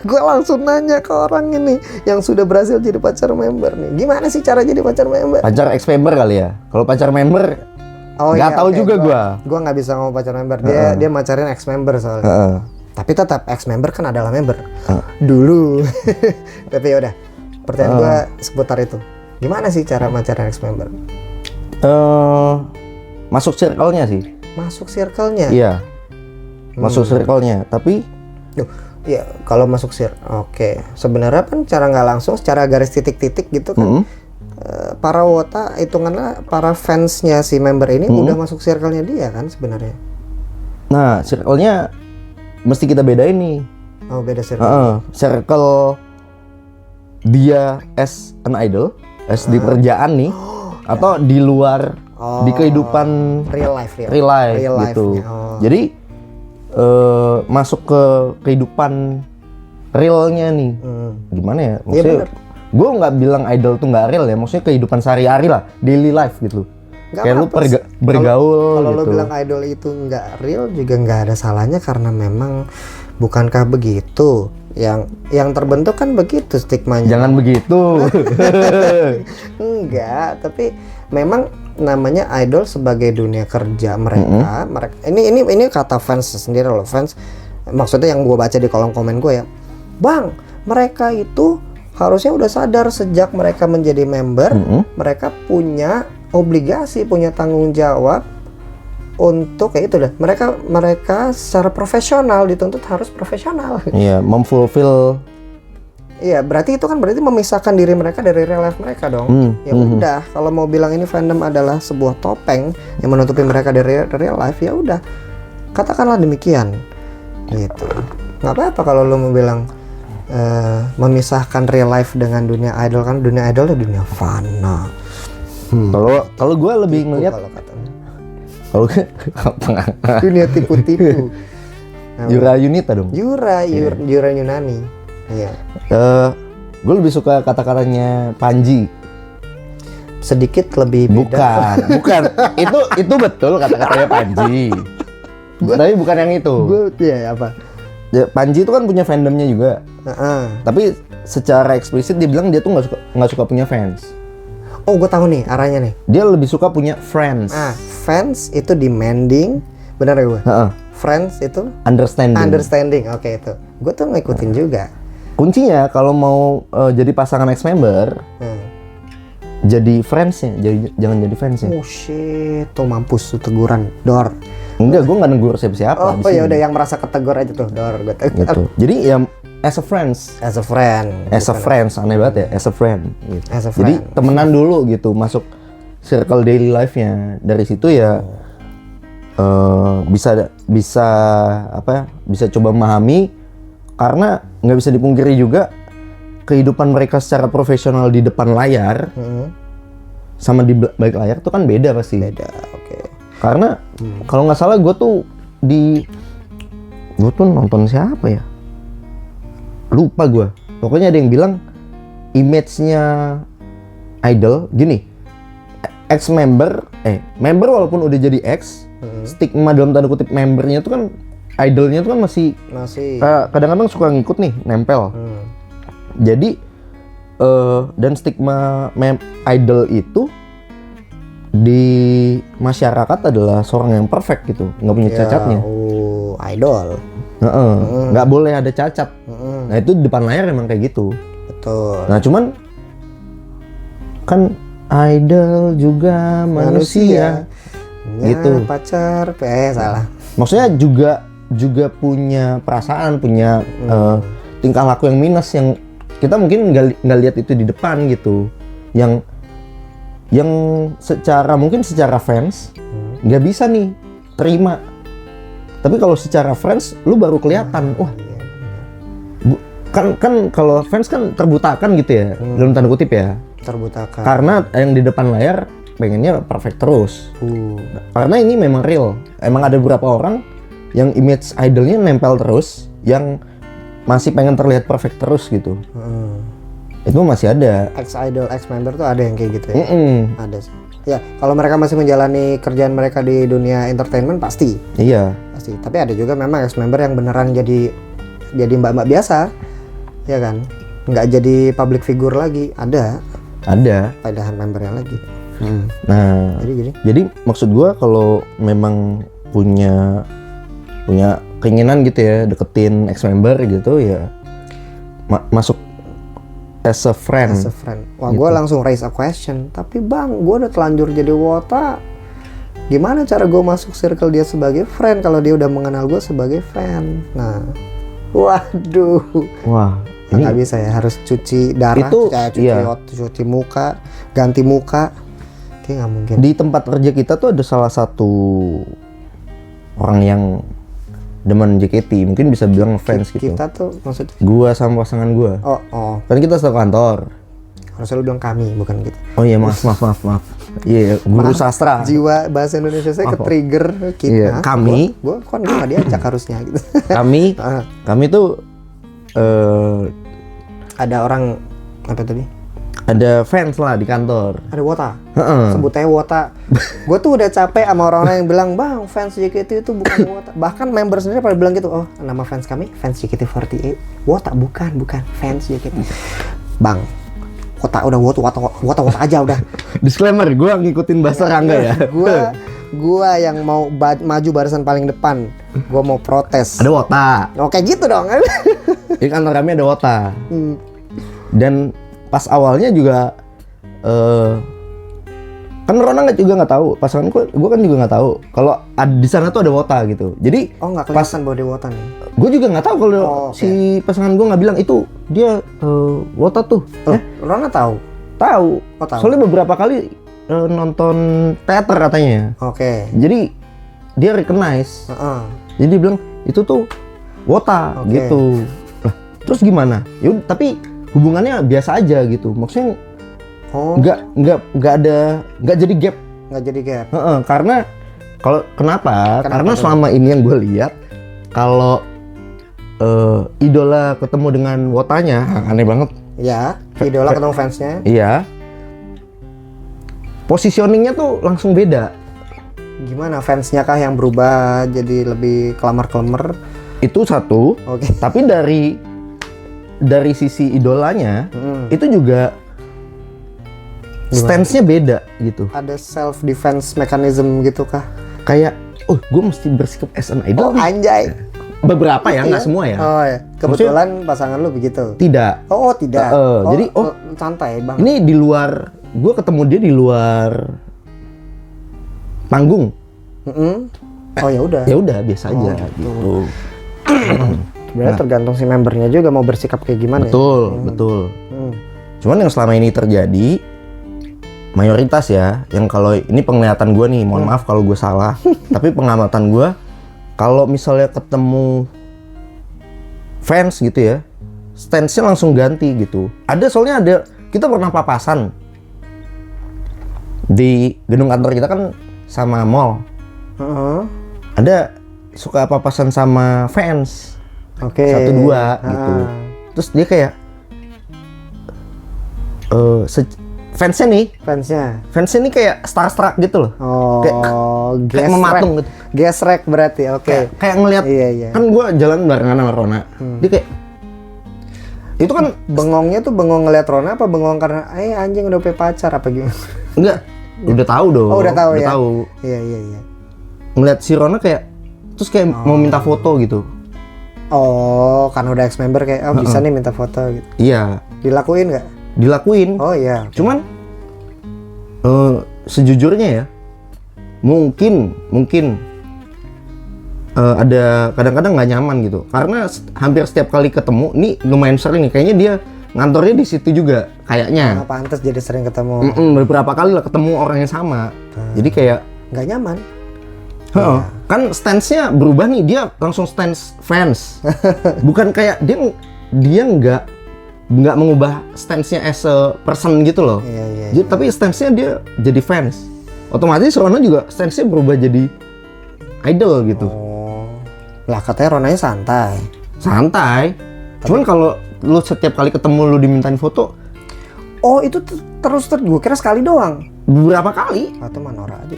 Gue langsung nanya ke orang ini yang sudah berhasil jadi pacar member nih. Gimana sih cara jadi pacar member? Pacar ex member kali ya. Kalau pacar member nggak tahu oke. juga gue. Gue nggak bisa ngomong pacar member. Dia macarin ex member soalnya. Tapi tetap ex member kan adalah member dulu. Tapi ya udah. Pertanyaan gue seputar itu. Gimana sih cara macarin ex member? Masuk circle-nya sih. Masuk circle-nya. Iya. Masuk circle-nya. Tapi Ya, kalau masuk oke. Sebenarnya kan cara nggak langsung, secara garis titik-titik gitu kan. Para wota, hitungannya para fansnya si member ini udah masuk circle-nya dia kan sebenarnya. nah, circle-nya mesti kita bedain nih. Oh, beda circle. Circle dia as an idol, as di kerjaan nih, atau di luar di kehidupan Real life gitu. life-nya. Oh. Jadi masuk ke kehidupan realnya nih. Gimana ya? Maksudnya gue nggak bilang idol tuh nggak real ya. Maksudnya kehidupan sehari-hari lah, daily life gitu. Nggak Kayak lu apa-apa. bergaul Kalau gitu. lo bilang idol itu nggak real juga nggak ada salahnya, karena memang bukankah begitu yang terbentuk kan begitu stigmanya. Jangan begitu. Enggak, tapi memang namanya idol sebagai dunia kerja mereka. Ini kata fans sendiri loh, fans. Maksudnya yang gue baca di kolom komen gue ya, Bang, mereka itu harusnya udah sadar sejak mereka menjadi member, mereka punya obligasi, punya tanggung jawab untuk kayak itu dah. Mereka secara profesional dituntut harus profesional. Iya, memfulfill. Iya, berarti itu kan berarti memisahkan diri mereka dari real life mereka dong. Ya udah, kalau mau bilang ini fandom adalah sebuah topeng yang menutupi mereka dari real life, ya udah, katakanlah demikian. Gitu. Nggak apa-apa kalau lo mau bilang memisahkan real life dengan dunia idol, kan dunia idol itu dunia fana. Kalau gue lebih ngeliat Kalau katanya. kalau Dunia tipu-tipu. Yura Yunita dong. Yura Yunani. Iya. Gue lebih suka kata-katanya Panji. Sedikit lebih beda. Bukan. Itu betul kata-katanya Panji. Tapi bukan yang itu. Gue ya apa? Ya, Panji itu kan punya fandomnya juga. Tapi secara eksplisit dia bilang dia tuh nggak suka punya fans. Oh, gue tahu nih arahnya nih. Dia lebih suka punya friends. Fans itu demanding, benar ya gue? Friends itu understanding. Oke, itu. Gue tuh ngikutin juga. Kuncinya kalau mau jadi pasangan ex member, jadi friendsnya, jangan jadi fansnya. Oh shit, tuh mampus tuh teguran, Dor. Enggak, gue nggak negur siapa-siapa. Oh ya udah, yang merasa ketegur aja tuh, Dor. Gue tegur. Gitu. Jadi ya as a friends. As a friend. Aneh banget ya, as a friend. Gitu. As a Jadi friend. temenan dulu gitu, masuk circle daily life-nya. Dari situ ya bisa apa ya, bisa coba memahami, karena nggak bisa dipungkiri juga kehidupan mereka secara profesional di depan layar sama di balik layar tuh kan beda pasti. Beda, oke. Karena kalau nggak salah gue tuh nonton siapa ya, lupa gue, pokoknya ada yang bilang image-nya idol gini, member walaupun udah jadi ex, stigma dalam tanda kutip membernya tuh kan, idolnya tuh kan masih kadang-kadang suka ngikut nih, nempel. Jadi dan stigma idol itu di masyarakat adalah seorang yang perfect gitu, nggak punya cacatnya. Oh, idol. Nggak boleh ada cacat. Nah itu di depan layar emang kayak gitu. Betul. Nah cuman kan idol juga manusia. Gitu. Pacar, salah. Maksudnya juga punya perasaan, punya tingkah laku yang minus yang kita mungkin nggak lihat itu di depan gitu. Yang secara fans nggak bisa nih terima. Tapi kalau secara friends lu baru kelihatan, wah. Kan kalau fans kan terbutakan gitu ya, dalam tanda kutip ya. Terbutakan. Karena yang di depan layar pengennya perfect terus. Karena ini memang real. Emang ada beberapa orang yang image idolnya nempel terus, yang masih pengen terlihat perfect terus gitu. Itu masih ada. Ex-idol, ex-member tuh ada yang kayak gitu ya? Ada sih. Ya, kalau mereka masih menjalani kerjaan mereka di dunia entertainment pasti. Iya. Pasti. Tapi ada juga memang ex-member yang beneran jadi mbak-mbak biasa. Ya kan? Nggak jadi public figure lagi. Ada. Padahal membernya lagi. Nah, jadi maksud gua kalau memang punya keinginan gitu ya deketin ex-member gitu ya, masuk as a friend. Wah, gue langsung raise a question. Tapi bang, gue udah telanjur jadi wota. Gimana cara gue masuk circle dia sebagai friend kalau dia udah mengenal gue sebagai fan? Nah, waduh. Wah, ini nggak bisa ya, harus cuci darah, itu, cuci muka, ganti muka. Kayak nggak mungkin. Di tempat kerja kita tuh ada salah satu orang yang demen JKT, mungkin bisa bilang fans gitu. Kita tuh maksudnya? Gua sama pasangan gua. Oh. Kan kita satu kantor. Harusnya lu bilang kami, bukan kita. Oh iya, maaf. Iya, guru sastra. Jiwa bahasa Indonesia saya ke-trigger kita. Iya, kami. Gua nggak diajak harusnya gitu. Kami tuh ada orang apa tadi? Ada fans lah di kantor. Ada wota. Sebutnya wota. Gue tuh udah capek sama orang-orang yang bilang, bang, fans JKT itu bukan wota. Bahkan member sendiri pada bilang gitu, oh nama fans kami fans JKT48. Wota bukan fans JKT. Bang, wota udah wota aja udah. Disclaimer, gue ngikutin bahasa Rangga ya. Gua yang mau maju barisan paling depan. Gua mau protes. Ada wota. Oke gitu dong. Di kantor kami ada wota. Dan pas awalnya juga kan Rona juga nggak tahu, pasangan gue kan juga nggak tau kalau di sana tuh ada wota gitu. Jadi nggak kelihatan bahwa dia wota nih. Gue juga nggak tahu kalau si pasangan gue nggak bilang itu dia wota tuh. Rona tahu. Soalnya beberapa kali nonton teater katanya. Jadi dia recognize. Jadi dia bilang itu tuh wota gitu. Lah, terus gimana? Yaudah, tapi hubungannya biasa aja gitu, maksudnya nggak jadi gap. Karena karena selama ini yang gue lihat kalau idola ketemu dengan wotanya aneh banget ya. Idola ketemu fansnya, iya, positioningnya tuh langsung beda. Gimana, fansnya kah yang berubah jadi lebih kelamar-kelemar? Itu satu. Tapi dari sisi idolanya itu juga stance-nya beda gitu. Ada self defense mechanism gitu kah? Kayak gue mesti bersikap as an idol. Anjay. Beberapa ya, nggak semua ya. Kebetulan pasangan lu begitu? Tidak. Tidak. Jadi santai bang. Ini di luar, gue ketemu dia di luar panggung. Ya udah. Ya udah biasa aja gitu. Sebenarnya tergantung si membernya juga mau bersikap kayak gimana. Betul. Cuman yang selama ini terjadi mayoritas ya, yang kalau ini penglihatan gue nih, mohon maaf kalau gue salah, tapi pengamatan gue, kalau misalnya ketemu fans gitu ya, stance-nya langsung ganti gitu. Soalnya ada, kita pernah papasan di gedung kantor kita kan sama mall. Ada suka papasan sama fans, Oke. 1-2 gitu. Terus dia kayak fansnya nih kayak starstruck gitu loh. Kayak mematung gitu. Gesrek berarti, oke. Kayak ngelihat, Iya. kan gue jalan barengan sama Rona. Dia kayak, itu kan Bengongnya tuh bengong ngeliat Rona apa bengong karena anjing udah punya pacar apa gimana? enggak, udah tahu dong. Oh, udah tahu ya. Tahu. Iya. Ngeliat si Rona kayak, terus kayak mau minta foto gitu. Oh, karena udah ex-member kayak bisa nih minta foto gitu. Iya, Dilakuin nggak? dilakuin. Oh iya. Cuman sejujurnya ya, mungkin ada kadang-kadang nggak nyaman gitu, karena hampir setiap kali ketemu nih lumayan sering nih, kayaknya dia ngantornya di situ juga kayaknya. Pantes jadi sering ketemu. Beberapa kali lah ketemu orang yang sama, jadi kayak Nggak nyaman. kan stance-nya berubah nih, dia langsung stance fans. Bukan kayak dia nggak mengubah stance-nya as a person gitu loh. Iya. Jadi, tapi stance-nya dia jadi fans. Otomatis Rona juga stance-nya berubah jadi idol gitu. Lah katanya Ronanya santai. Santai. Cuman kalau lu setiap kali ketemu lu dimintain foto, Oh itu terus gue kira sekali doang. beberapa kali. Atau Manora aja.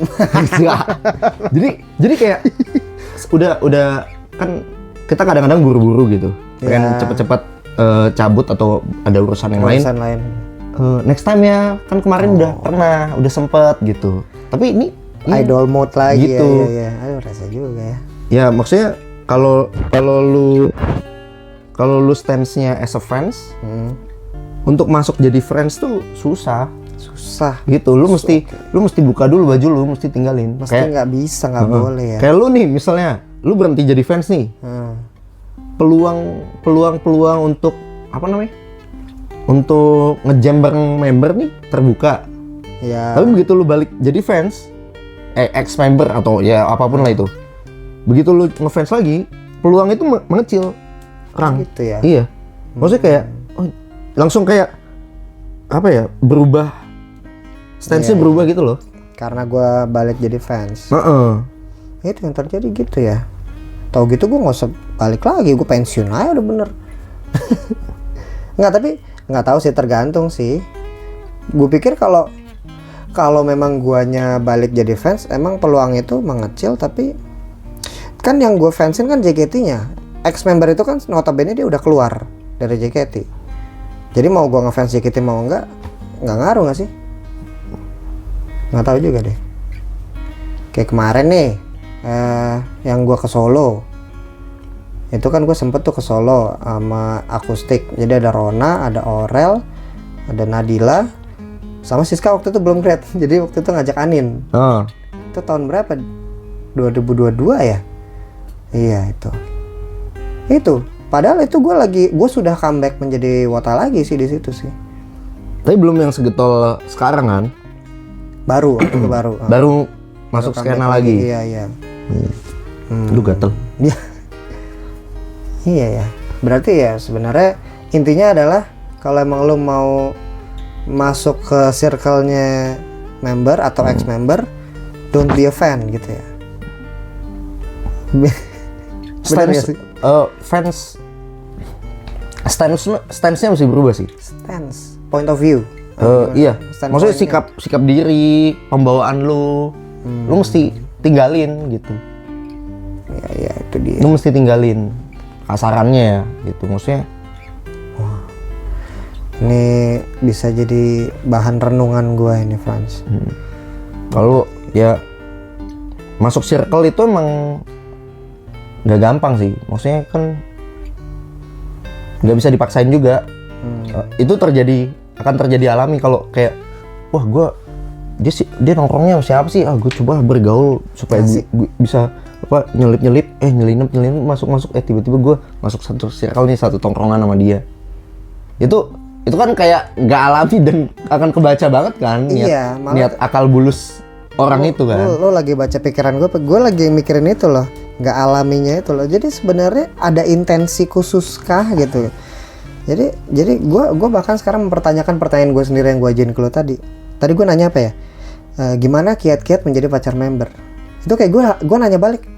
jadi kayak udah kan kita kadang-kadang buru-buru gitu. Pengen cepet-cepet cabut atau ada urusan yang lain. Next time ya, kan kemarin udah sempet gitu. Tapi ini Idol mode lagi gitu. ya. Aduh rasa juga ya. Ya maksudnya kalau lu stance-nya as a fans, untuk masuk jadi friends tuh susah gitu. Lu mesti buka dulu baju lu, mesti tinggalin. Mesti nggak bisa, nggak boleh ya. Kayak lu nih misalnya, lu berhenti jadi fans nih. Peluang untuk apa namanya? Untuk ngejam bareng member nih terbuka. Ya. Tapi begitu lu balik jadi fans, ex member atau ya apapun lah itu. Begitu lu ngefans lagi, peluang itu mengecil. Gitu ya. Iya. Maksudnya kayak langsung kayak apa ya? Berubah. Stance-nya berubah gitu loh. Karena gue balik jadi fans. Itu yang terjadi gitu ya. Tahu gitu gue nggak usah balik lagi, gue pensiun aja udah bener. Nggak, tapi nggak tahu sih, tergantung sih. Gue pikir kalau memang guanya balik jadi fans, emang peluang itu mengecil. Tapi kan yang gue fansin kan JKT-nya. Ex member itu kan notabene dia udah keluar dari JKT. Jadi mau gue ngefans JKT mau nggak ngaruh nggak sih? Nggak tahu juga deh. Kayak kemarin nih, yang gue ke Solo, itu kan gue sempet tuh ke Solo sama akustik. Jadi ada Rona, ada Aurel, ada Nadila, sama Siska waktu itu belum grad. Jadi waktu itu ngajak Anin. Itu tahun berapa? 2022 ya? Iya itu. Padahal itu gue sudah comeback menjadi Wota lagi sih di situ sih. Tapi belum yang segetol sekarang kan? Baru, waktu itu baru. Baru masuk skena lagi. Iya. Lu gatel. Iya ya. Berarti ya sebenarnya intinya adalah kalau emang lu mau masuk ke circle-nya member atau ex member, don't be a fan gitu ya. Stance-nya mesti berubah sih. Stance, point of view. Iya. Maksudnya sikap diri, pembawaan lu mesti tinggalin gitu. Ya itu dia. Lu mesti tinggalin kasarannya ya gitu. Maksudnya ini bisa jadi bahan renungan gua ini, Frans. Kalau ya masuk circle itu emang nggak gampang sih. Maksudnya kan nggak bisa dipaksain juga. Itu akan terjadi alami kalau kayak wah dia nongkrongnya sama siapa sih? Gue coba bergaul supaya gue bisa nyelip masuk tiba-tiba gue masuk satu circle nih, satu tongkrongan sama dia. Itu itu kan kayak nggak alami dan akan kebaca banget kan Iya, malah- niat akal bulus orang itu kan. Lo lagi baca pikiran gue lagi mikirin itu loh, nggak alaminya itu loh. Jadi sebenarnya ada intensi khusus kah gitu. Jadi gue bahkan sekarang mempertanyakan pertanyaan gue sendiri yang gue ajuin ke lo tadi. Tadi gue nanya apa ya? Gimana kiat-kiat menjadi pacar member? Itu kayak gue nanya balik.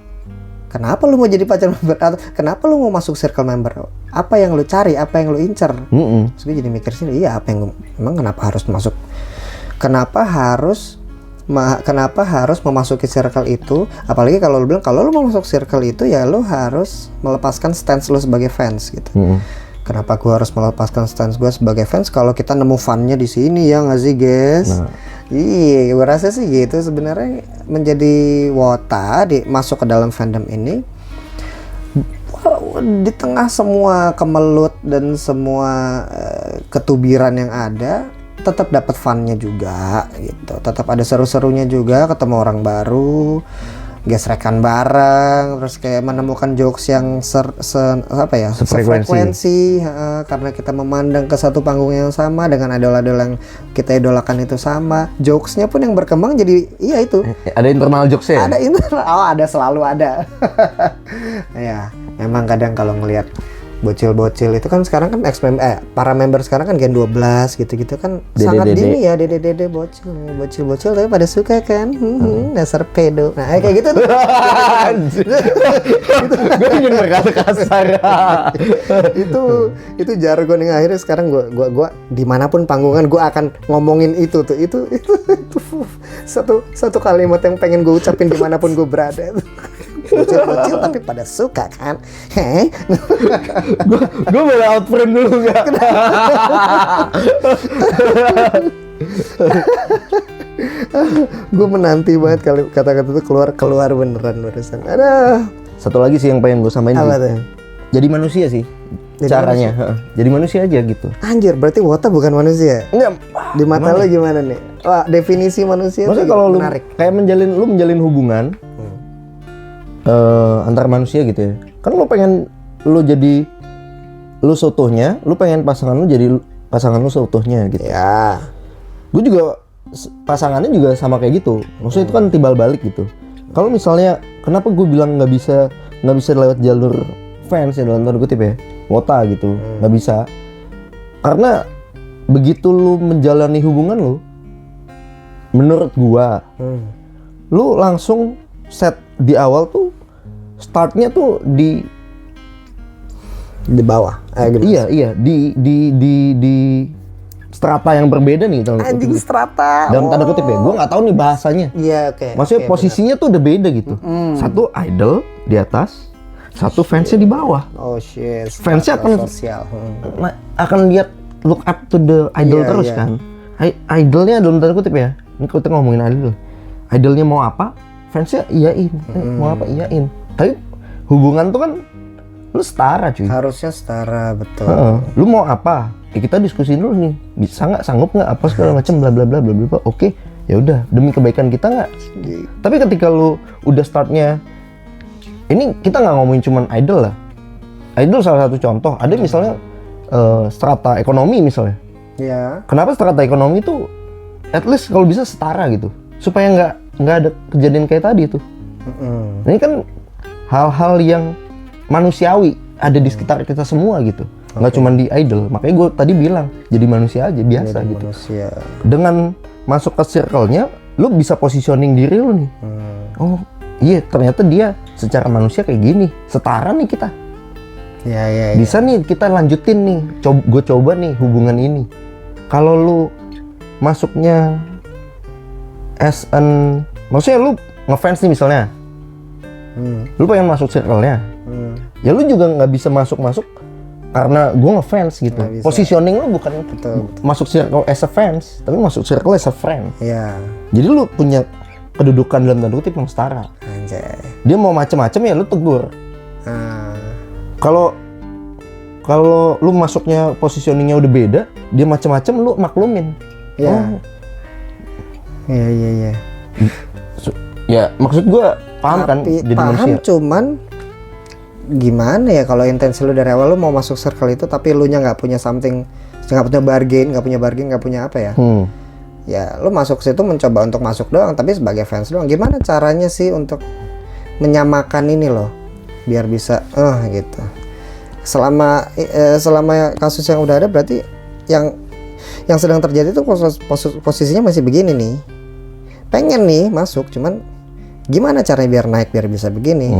Kenapa lu mau jadi pacar member? Atau kenapa lu mau masuk circle member? Apa yang lu cari? Apa yang lu incer? Terus gue jadi mikir sih, iya apa yang emang kenapa harus masuk? Kenapa harus memasuki circle itu? Apalagi kalau lu bilang kalau lu mau masuk circle itu ya lu harus melepaskan stance lu sebagai fans gitu. Kenapa gua harus melepaskan stance gua sebagai fans kalau kita nemu funnya di sini ya nggak sih guys? Iya, gue rasa sih gitu sebenarnya menjadi wota masuk ke dalam fandom ini di tengah semua kemelut dan semua ketubiran yang ada tetap dapat funnya juga gitu, tetap ada seru-serunya juga, ketemu orang baru, gesrekan bareng, terus kayak menemukan jokes yang sefrekuensi karena kita memandang ke satu panggung yang sama dengan idol-idol yang kita idolakan itu sama, jokesnya pun yang berkembang jadi iya itu Ada internal jokesnya. ada internal, ada selalu ada. Ya memang kadang kalau ngelihat bocil-bocil itu kan sekarang kan para member sekarang kan Gen 12 gitu-gitu kan sangat dini ya, dede bocil-bocil tapi pada suka kan, dasar pedo. Nah kayak gitu tuh. Gue ingin berkata kasar. itu jargon yang akhirnya sekarang gua dimanapun panggungan gua akan ngomongin itu satu kalimat yang pengen gue ucapin dimanapun gue berada. Bocil-bocil tapi pada suka kan. Gue boleh out frame dulu nggak? Gue menanti banget kali kata-kata itu keluar beneran barusan. Ada Satu lagi sih yang pengen gue sampaikan. apa tuh? Jadi manusia sih. Jadi Caranya. Jadi manusia aja gitu. Anjir, berarti wota bukan manusia. Enggak. Di mata lo gimana nih? Wah, definisi manusia Maksudnya tuh kalau lu menarik. kayak menjalin hubungan antar manusia gitu ya. Kan lu pengen lu jadi lu seutuhnya, lu pengen pasangan lu jadi pasangan lu seutuhnya gitu. Ya. Gue juga pasangannya juga sama kayak gitu. Maksudnya itu kan timbal balik gitu. Kalau misalnya kenapa gue bilang nggak bisa lewat jalur fans ya dalam tanda kutip ya, wota gitu, nggak bisa. Karena begitu lu menjalani hubungan lu, menurut gua, lu langsung set di awal tuh startnya tuh di bawah. iya di strata yang berbeda nih dalam Anjing strata. dalam tanda kutip ya, gue nggak tahu nih bahasanya. Iya, oke. Maksudnya Oke, posisinya tuh udah beda gitu. Satu idol di atas, satu fansnya di bawah. bener. Oh shit. Fansnya strata akan- sosial. Akan lihat look up to the idol Iya, terus iya. kan. Idolnya dalam tanda kutip ya. Ini kita ngomongin idol. Idolnya mau apa, fansnya iyain. Mau apa iyain. Tapi hubungan tuh kan lu setara cuy. Harusnya setara, betul. Lu mau apa? Ya kita diskusin dulu nih. Bisa nggak, sanggup nggak, apa segala macam bla bla bla bla bla. Oke, ya udah demi kebaikan kita nggak. Tapi ketika lu udah startnya, ini kita nggak ngomongin cuman idol lah. Idol salah satu contoh. Ada misalnya strata ekonomi misalnya. Ya. Kenapa strata ekonomi itu at least kalau bisa setara gitu, supaya nggak ada kejadian kayak tadi tuh. Ini kan hal-hal yang manusiawi ada di sekitar kita semua gitu. Nggak cuma di idol. Makanya gue tadi bilang jadi manusia aja biasa Jadi gitu. manusia. Dengan masuk ke circle-nya, lu bisa positioning diri lu nih. Oh iya, ternyata dia secara manusia kayak gini, setara nih kita. Ya. Bisa nih kita lanjutin nih. Gue coba nih hubungan ini. Kalau lu masuknya maksudnya lu ngefans nih misalnya, lu pengen masuk circle-nya, ya lu juga nggak bisa masuk karena gue ngefans gitu. Nggak bisa. Positioning lu bukan Betul. masuk circle as a fans, tapi masuk circle as a friend. Ya. Jadi lu punya kedudukan dalam tanda kutip yang setara. Anjay. Dia mau macem-macem ya lu tegur. Ah. Kalau lu masuknya positioningnya udah beda, dia macem-macem lu maklumin. Ya. Iya. Ya maksud gua paham kan Tapi jadi paham manusia. cuman gimana ya kalau intensi lu dari awal lu mau masuk circle itu tapi lu nya nggak punya something, nggak punya bargain, nggak punya apa ya? Ya lu masuk situ mencoba untuk masuk doang, tapi sebagai fans doang. Gimana caranya sih untuk menyamakan ini loh, biar bisa gitu. Selama kasus yang udah ada berarti yang sedang terjadi itu posisinya masih begini nih. Pengen nih masuk, cuman gimana caranya biar naik biar bisa begini?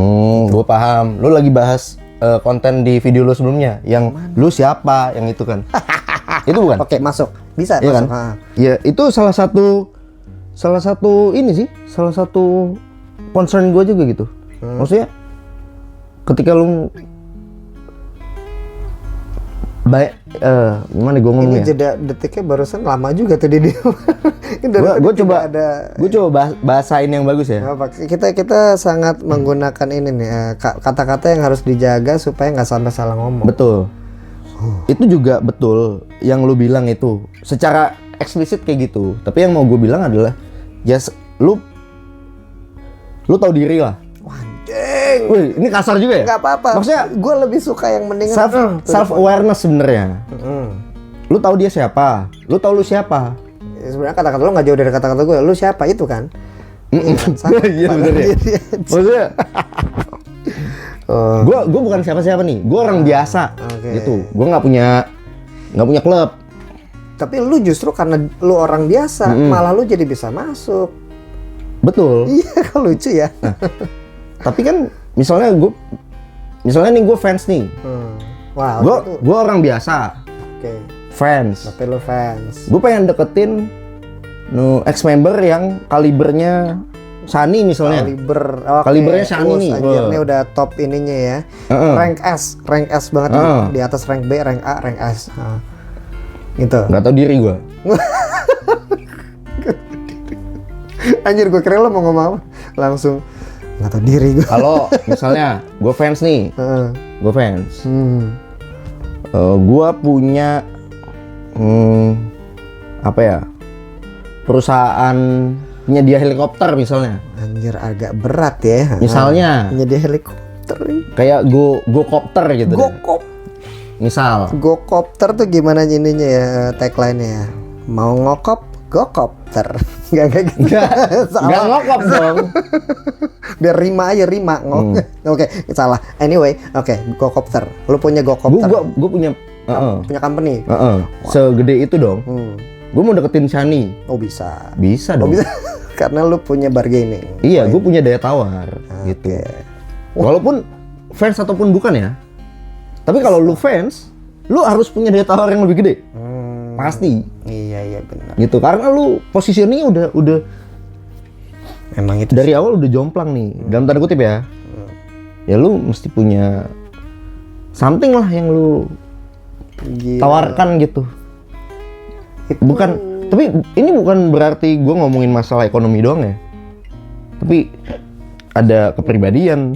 Gue paham. Lu lagi bahas konten di video lu sebelumnya yang lu siapa yang itu kan? Itu bukan? Oke, masuk. Bisa Iya masuk. kan? Ya itu salah satu ini sih, salah satu concern gue juga gitu. Maksudnya ketika lu baik, gimana gue ngomongnya? Ini jeda detiknya barusan lama juga tuh di dia. Gue coba bahasain yang bagus ya. Apa, kita sangat menggunakan ini nih kata-kata yang harus dijaga supaya nggak sampai salah ngomong. Betul. Itu juga betul yang lu bilang itu secara eksplisit kayak gitu. Tapi yang mau gue bilang adalah ya lu tahu diri lah. Anjing. Wih, ini kasar juga ya? Nggak apa-apa. Maksudnya gue lebih suka yang mendingan self awareness sebenarnya. Lu tahu dia siapa? Lu tahu lu siapa? Ya, sebenarnya kata-kata lu nggak jauh dari kata-kata gue. Lu siapa itu kan? Iya kan? Sama. Iya bener ya. Maksudnya gue bukan siapa-siapa nih. Gue orang biasa. Gitu. Gue nggak punya klub. Tapi lu justru karena lu orang biasa, malah lu jadi bisa masuk. Betul. Iya, kan lucu ya. Tapi kan misalnya nih gue fans nih. Wow. Gue orang biasa. Oke. Fans. Tapi lu fans. Gue pengen deketin ex-member yang kalibernya Shani misalnya. Kalibernya Shani nih. Anjir, ini udah top ininya ya. Rank S banget di atas rank B, rank A, rank S. Gitu. Nggak tahu diri gue. Anjir, gue kira lo mau ngomong apa? Langsung nggak tahu diri gue. Kalau misalnya gue fans nih, gue fans. Gue punya apa ya? Perusahaan penyedia helikopter misalnya. Anjir, agak berat ya. Misalnya. Penyedia helikopter. Kayak Gocopter gitu. Misal. Gocopter tuh gimana ininya ya tagline-nya ya? Mau ngokop, Gocopter. Gak gitu. Gak ngokop dong. Biar rima aja, rima. Oke, salah. Anyway, Gocopter. Lu punya Gocopter. Gue punya punya company. Segede itu dong. Gue mau deketin Shani. Oh, bisa. Bisa dong. Bisa. Karena lu punya bargaining. Iya, gue punya daya tawar gitu. Walaupun fans ataupun bukan ya. Tapi kalau lu fans, lu harus punya daya tawar yang lebih gede. Pasti. Iya benar. Gitu. Karena lu positioningnya udah Emang itu dari awal udah jomplang nih. Dalam tanda kutip ya. Ya lu mesti punya something lah yang lu tawarkan gitu. Tapi ini bukan berarti gue ngomongin masalah ekonomi doang ya. Tapi ada kepribadian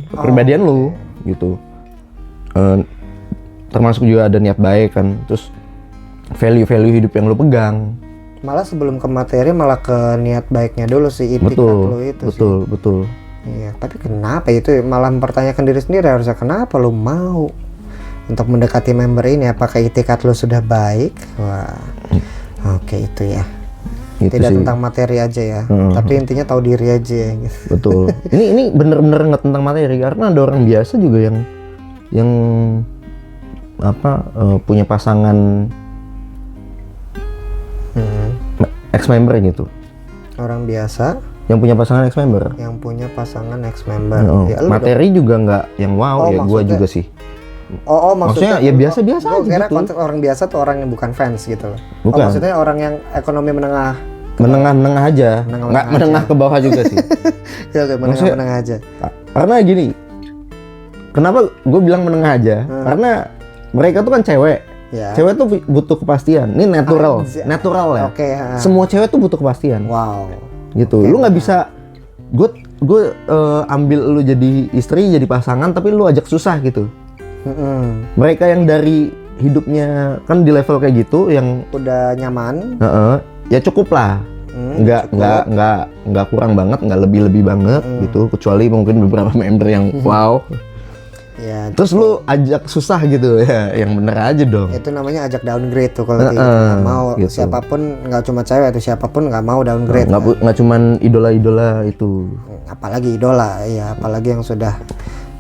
lu gitu. Termasuk juga ada niat baik kan. Terus value hidup yang lu pegang. Malah sebelum ke materi malah ke niat baiknya dulu sih, itikat lu itu. Betul. Iya, tapi kenapa itu malah mempertanyakan diri sendiri, harusnya kenapa lu mau untuk mendekati member ini? Apakah itikat lu sudah baik? Wah. Oke, itu ya. Gitu Tidak sih. tentang materi aja ya. Tapi intinya tahu diri aja ya. Gitu. Betul. Ini bener-bener nggak tentang materi karena ada orang biasa juga yang punya pasangan ex-member gitu. Orang biasa Yang punya pasangan ex-member. yang punya pasangan ex-member. Ya, lu materi juga nggak yang wow ya, gue juga sih. Maksudnya ya biasa-biasa gua aja kira gitu. konteks orang biasa tuh orang yang bukan fans gitu loh. Bukan. Maksudnya orang yang ekonomi menengah. Menengah aja, nggak menengah ke bawah juga sih. Ya, oke, menengah aja. Karena gini, kenapa gue bilang menengah aja? Karena mereka tuh kan cewek. Ya. Cewek tuh butuh kepastian. Ini natural ya. Oke, Semua cewek tuh butuh kepastian. Wow. Gitu. Lu nggak bisa gue ambil lu jadi istri, jadi pasangan, tapi lu ajak susah gitu. Mereka yang dari hidupnya kan di level kayak gitu, yang udah nyaman, ya cukup lah. Nggak kurang banget, nggak lebih banget gitu. Kecuali mungkin beberapa member yang wow. Ya, Terus lu ajak susah gitu ya, yang bener aja dong. itu namanya ajak downgrade tuh kalau kayak gitu. Nggak mau gitu. siapapun, nggak cuma cewek atau siapapun nggak mau downgrade. Nggak cuman idola-idola itu. Apalagi idola, ya apalagi yang sudah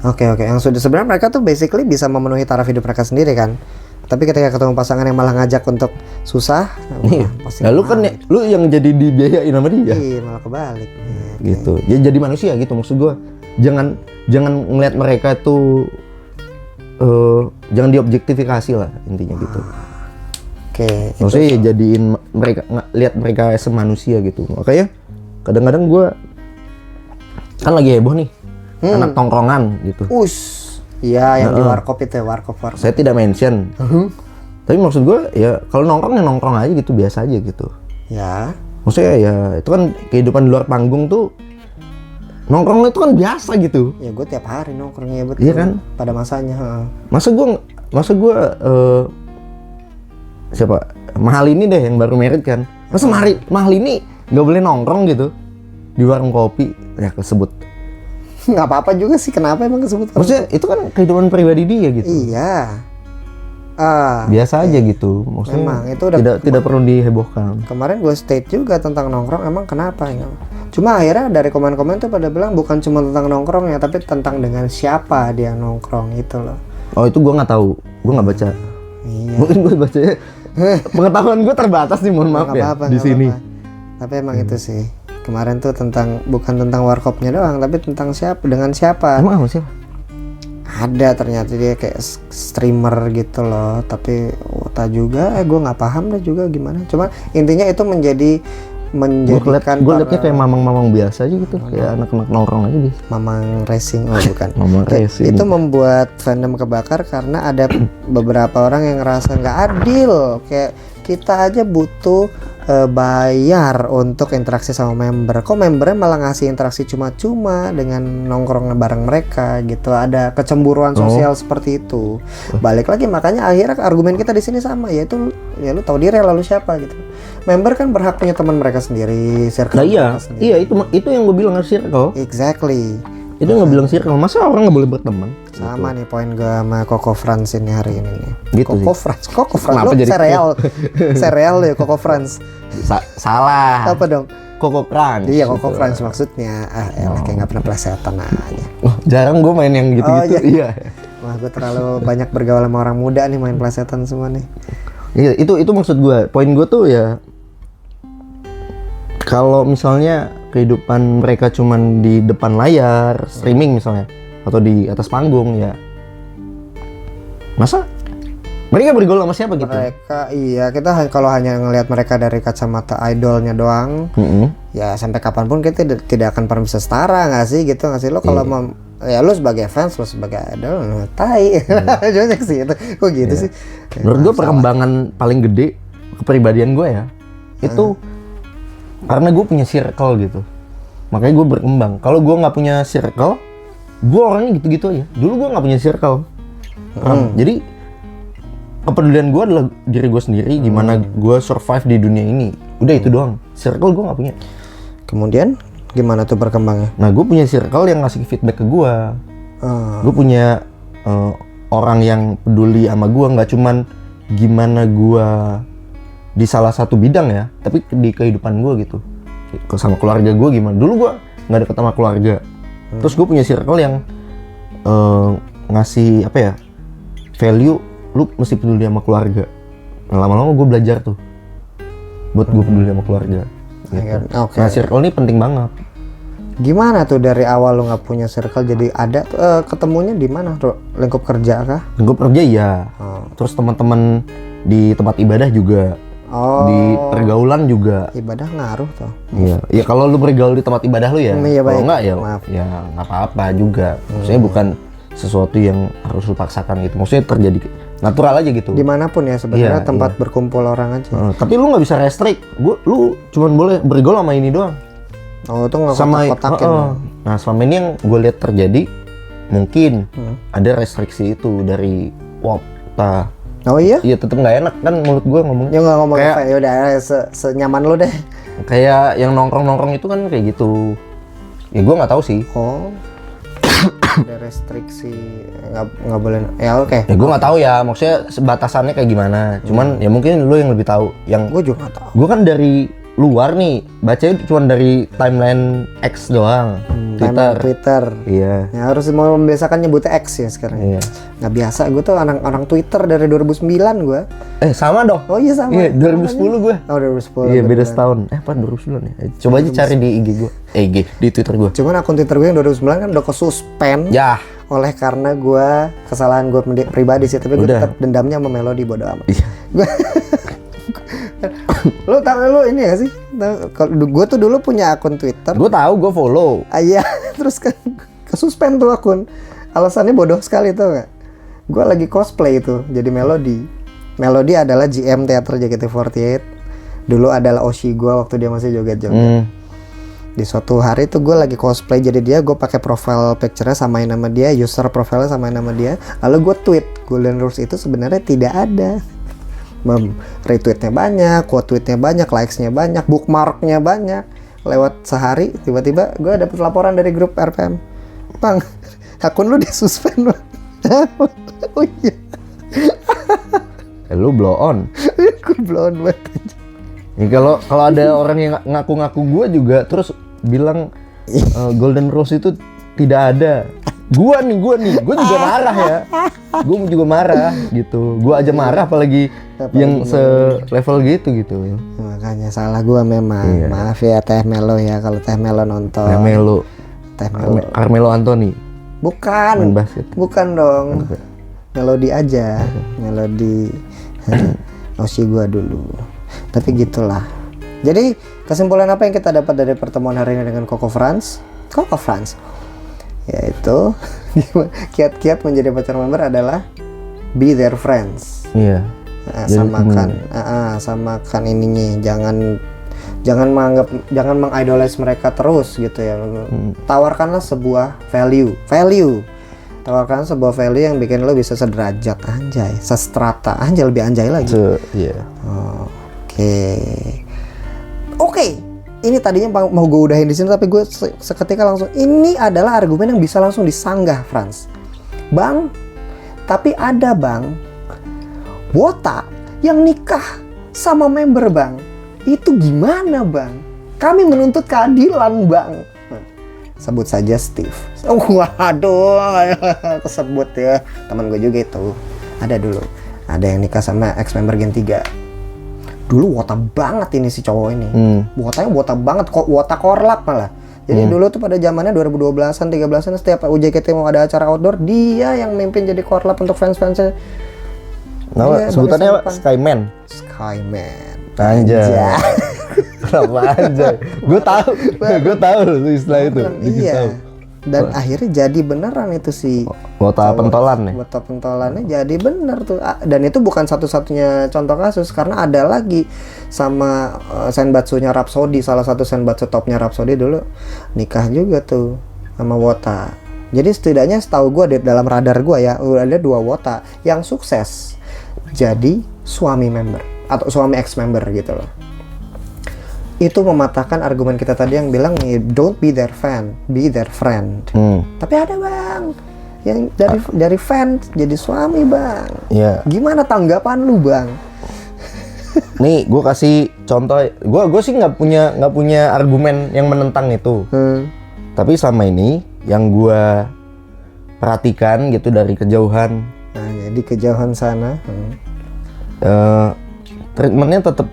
oke, yang sudah sebenarnya mereka tuh basically bisa memenuhi taraf hidup mereka sendiri kan. Tapi ketika ketemu pasangan yang malah ngajak untuk susah, wah, pasti Nah, lu kan lu yang jadi dibiayain sama dia. iya, malah kebalik. Gitu. Ya jadi manusia gitu maksud gua. Jangan ngelihat mereka tuh jangan diobjektifikasi lah intinya gitu. Oke, Maksudnya ya jadiin mereka lihat mereka semanusia gitu. Makanya kadang-kadang gua kan lagi heboh nih. Anak tongkrongan gitu. iya yang di warkop itu ya, warkop. Saya tidak mention. Tapi maksud gua ya kalau nongkrong ya nongkrong aja gitu, biasa aja gitu. Ya, Maksudnya ya itu kan kehidupan di luar panggung tuh nongkrong itu kan biasa gitu. ya gue tiap hari nongkrongnya betul. Iya kan? Pada masanya. Masa gua siapa? Mahal ini deh yang baru merit kan. Masa mahal ini nggak boleh nongkrong gitu di warung kopi ya kesebut. Nggak apa-apa juga sih, kenapa emang kesebut? Maksudnya itu kan kehidupan pribadi dia gitu. Iya. Biasa aja gitu. Maksudnya Memang, itu udah tidak perlu dihebohkan. Kemarin gue state juga tentang nongkrong, emang kenapa ya? Cuma akhirnya dari komen-komen tuh pada bilang bukan cuma tentang nongkrong ya, tapi tentang dengan siapa dia nongkrong itu loh. Oh itu gua nggak tahu, gua nggak baca. Iya. Mungkin gue bacanya pengetahuan gue terbatas nih, mohon maaf Nggak ya apa-apa, di nggak sini. apa-apa. Tapi emang itu sih. Kemarin tuh bukan tentang warkopnya doang, tapi tentang dengan siapa. Emang apa sih? Ada ternyata dia kayak streamer gitu loh, tapi wota juga, gue nggak paham deh juga gimana. Cuma intinya itu menjadikan Gue liatnya kayak mamang-mamang biasa aja gitu, kayak anak-anak nongkrong aja deh. mamang racing, oh bukan. Mamang racing. Itu membuat fandom kebakar karena ada beberapa orang yang ngerasa nggak adil, kayak kita aja butuh bayar untuk interaksi sama member, kok membernya malah ngasih interaksi cuma-cuma dengan nongkrong bareng mereka gitu. Ada kecemburuan sosial seperti itu. Balik lagi, makanya akhirnya argumen kita di sini sama, yaitu ya lu tahu diri lalu siapa gitu. Member kan berhak punya teman mereka sendiri, circle Nah iya, mereka sendiri. itu yang gue bilang circle. Exactly. Itu nggak bilang circle, masa orang nggak boleh berteman? Sama nih poin gue sama Coco Franz ini hari ini nih. Gitu Coco Franz Kenapa lu jadi sereal ya Coco Franz. Salah. Apa dong? Coco Crunch. Iya Coco gitu. Franz maksudnya. Elah kayak nggak pernah plesetan aja. Oh, jarang gue main yang gitu-gitu. Oh, Iya. Wah gue terlalu banyak bergaul sama orang muda nih, main plesetan semua nih. Iya, itu maksud gue. Poin gue tuh ya, kalau misalnya kehidupan mereka cuman di depan layar, streaming misalnya, atau di atas panggung ya, masa mereka bergaul sama siapa gitu? Mereka iya, kita kalau hanya ngelihat mereka dari kacamata idolnya doang, ya sampai kapanpun kita tidak akan pernah bisa setara nggak sih gitu, nggak sih? Lo kalau ya lo sebagai fans, lo sebagai idol, tai. Jojek sih itu. Kok gitu sih? Menurut gue perkembangan paling gede kepribadian gue ya, itu karena gue punya circle gitu, makanya gue berkembang. Kalau gue nggak punya circle, gue orangnya gitu-gitu aja. Dulu gue nggak punya circle, jadi kepedulian gue adalah diri gue sendiri, gimana gue survive di dunia ini. Udah itu doang. Circle gue nggak punya. Kemudian gimana tuh berkembangnya? Nah gue punya circle yang ngasih feedback ke gue. Gue punya orang yang peduli sama gue, nggak cuman gimana gue di salah satu bidang ya, tapi di kehidupan gue gitu, sama keluarga gue gimana. Dulu gue nggak deket sama keluarga, terus gue punya circle yang ngasih apa ya, value, lu mesti peduli sama keluarga. Nah, lama-lama gue belajar tuh buat gue peduli sama keluarga gitu. Oke. Nah circle ini penting banget. Gimana tuh dari awal lo nggak punya circle jadi ada ketemunya di mana tuh, lingkup kerja kah? Lingkup kerja iya, terus teman-teman di tempat ibadah juga, di pergaulan juga. Ibadah ngaruh tuh. Iya, ya kalau lu bergaul di tempat ibadah lu ya, Iya, kalau baik. enggak ya, Maaf. ya nggak apa-apa juga. Maksudnya bukan sesuatu yang harus lu paksakan gitu. Maksudnya terjadi natural aja gitu. Dimanapun ya sebenarnya Iya, tempat berkumpul orang aja. Tapi lu nggak bisa restrict. Lu cuman boleh bergaul sama ini doang. Oh itu nggak Sama kotak-kotakin. Nah selama ini yang gue lihat terjadi, mungkin ada restriksi itu dari Wapta. Oh iya? Iya tetep nggak enak kan mulut gue ngomongnya. Ya nggak ngomong Kayak- apa, ya udah senyaman lo deh. Kayak yang nongkrong-nongkrong itu kan kayak gitu. Ya gue nggak tahu sih. Oh. Ada restriksi nggak boleh ya oke. Ya gue nggak tahu ya, maksudnya batasannya kayak gimana. Cuman ya mungkin lu yang lebih tahu. Yang Gue juga nggak tahu. gue kan dari luar nih, bacanya cuma dari timeline X doang, Twitter. Iya. Ya harus mau membiasakan nyebutnya X ya sekarang. Iya. Nggak biasa, gue tuh orang Twitter dari 2009 gue. Sama dong. Oh iya sama. Iya, 2010 gue. Oh 2010. Iya, beda beneran. setahun. Apa 2009 ya? Coba aja cari di IG gue. Di Twitter gue. Cuman akun Twitter gue yang 2009 kan udah kesuspend. Ya. Oleh karena gue kesalahan gue pribadi sih, tapi gue Udah. tetap dendamnya sama Melody bodo amat. Iya. Lu tahu lu ini gak sih? Gue tuh dulu punya akun Twitter. Gue tahu, gue follow. Iya, terus kan kesuspend tuh akun. Alasannya bodoh sekali tuh gak? Gue lagi cosplay itu jadi Melody. Melody adalah GM teater JKT48. Dulu adalah Oshi gue waktu dia masih joget-joget. Di suatu hari tuh gue lagi cosplay jadi dia, gue pakai profile picture-nya samain nama dia, user profile-nya samain nama dia. Lalu gue tweet, Golden Rules itu sebenarnya tidak ada. Retweetnya banyak, quote tweetnya banyak, likes-nya banyak, bookmark-nya banyak. Lewat sehari, tiba-tiba gue dapet laporan dari grup RPM. Bang, akun lu disuspend bang. Oh iya. Lu blow on. Gue blown banget. Ya, kalau ada orang yang ngaku-ngaku gue juga terus bilang Golden Rose itu tidak ada. Gue juga marah ya. Gue juga marah gitu. Gue aja marah apalagi yang se-level gitu. Makanya salah gue memang. Iya. Maaf ya Teh Melo ya kalau Teh Melo nonton. Teh Melo. Carmelo Anthony. Bukan. Main basket. Bukan dong. Melodi aja. Melodi. Osi gua dulu. Tapi gitulah. Jadi kesimpulan apa yang kita dapat dari pertemuan hari ini dengan Coco France? Yaitu kiat-kiat menjadi pacar member adalah be their friends. Iya. Samakan ininya. Jangan mengidolize mereka terus gitu ya. Tawarkanlah sebuah value. Tawarkan sebuah value yang bikin lo bisa sederajat, anjay, sestrata, anjay, lebih anjay lagi. Iya. Oke. Ini tadinya mau gue udahin di sini tapi gue seketika langsung ini adalah argumen yang bisa langsung disanggah, Frans. Bang, tapi ada bang Wota yang nikah sama member bang. Itu gimana bang? Kami menuntut keadilan bang. Sebut saja Steve. Oh, waduh, kesebut ya. Teman gue juga itu. Ada dulu. Ada yang nikah sama ex member Gen 3. Dulu wota banget ini si cowok ini. Wotanya wota banget, kok wota korlap malah. Jadi dulu tuh pada zamannya 2012-an, 13-an setiap UJKT mau ada acara outdoor, dia yang mimpin jadi korlap untuk fans-fansnya. Nah, sebutannya apa? Skyman. Anjay. Kenapa anjay? Gue tahu loh istilah itu. Iya. Dan akhirnya jadi beneran itu sih. Wota pentolan nih. Wota pentolannya jadi bener tuh. Dan itu bukan satu-satunya contoh kasus karena ada lagi sama senbatsunya Rhapsody, salah satu senbatsu topnya Rhapsody dulu nikah juga tuh sama Wota. Jadi setidaknya setahu gue dalam radar gue ya ada 2 Wota yang sukses jadi suami member atau suami ex member gitu loh. Itu mematahkan argumen kita tadi yang bilang nih, don't be their fan, be their friend. Tapi ada bang yang dari fans jadi suami bang. Iya. Gimana tanggapan lu bang? Nih gue kasih contoh. Gue sih nggak punya argumen yang menentang itu. Tapi selama ini yang gue perhatikan gitu dari kejauhan. Nah jadi kejauhan sana. Treatmentnya tetap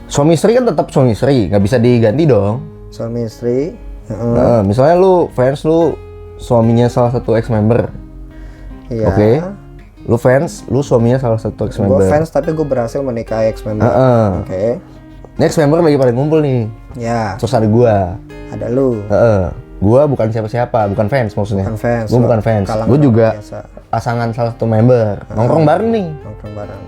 suami istri kan tetap suami istri, nggak bisa diganti dong. Suami istri. Nah, misalnya lu fans lu suaminya salah satu ex member, Iya. oke? Lu fans, lu suaminya salah satu ex member. Gue fans tapi gue berhasil menikahi ex member. Oke. Next member lagi pada ngumpul nih. Ya. Terus ada gua. Ada lu. Gua bukan siapa-siapa, bukan fans maksudnya. Bukan fans. Gua bukan fans. Gua juga pasangan salah satu member. Nongkrong bareng nih. Nongkrong bareng.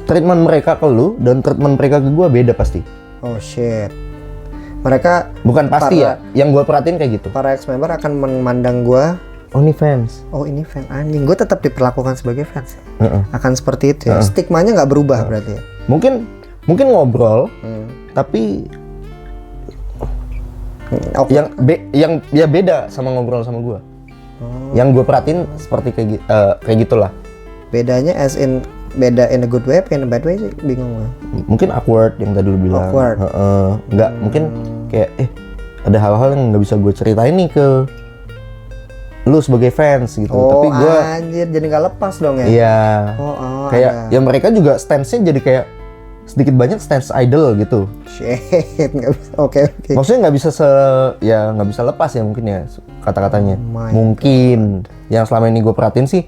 Treatment mereka ke lu dan treatment mereka ke gua beda pasti. Oh shit. Mereka bukan pasti ya. Yang gua perhatiin kayak gitu. Para ex member akan memandang gua. Oh ini fans. Oh ini fans anjing. Gue tetap diperlakukan sebagai fans. Akan seperti itu ya. Stigmanya nggak berubah berarti. Ya? Mungkin ngobrol. Tapi yang ya beda sama ngobrol sama gua. Yang gue perhatiin seperti kayak gitulah. Bedanya beda in a good way apa in a bad way sih? Bingung gue. Mungkin awkward yang tadi lu bilang. Awkward. Nggak, mungkin kayak ada hal-hal yang nggak bisa gue ceritain nih ke lu sebagai fans gitu. Tapi gue anjir, jadi nggak lepas dong ya? iya kayak ada. ya mereka juga stance-nya jadi kayak sedikit banyak stance idol gitu. Shit, nggak bisa. Oke. Maksudnya nggak bisa nggak bisa lepas ya mungkin ya kata-katanya. my Mungkin yang selama ini gue perhatiin sih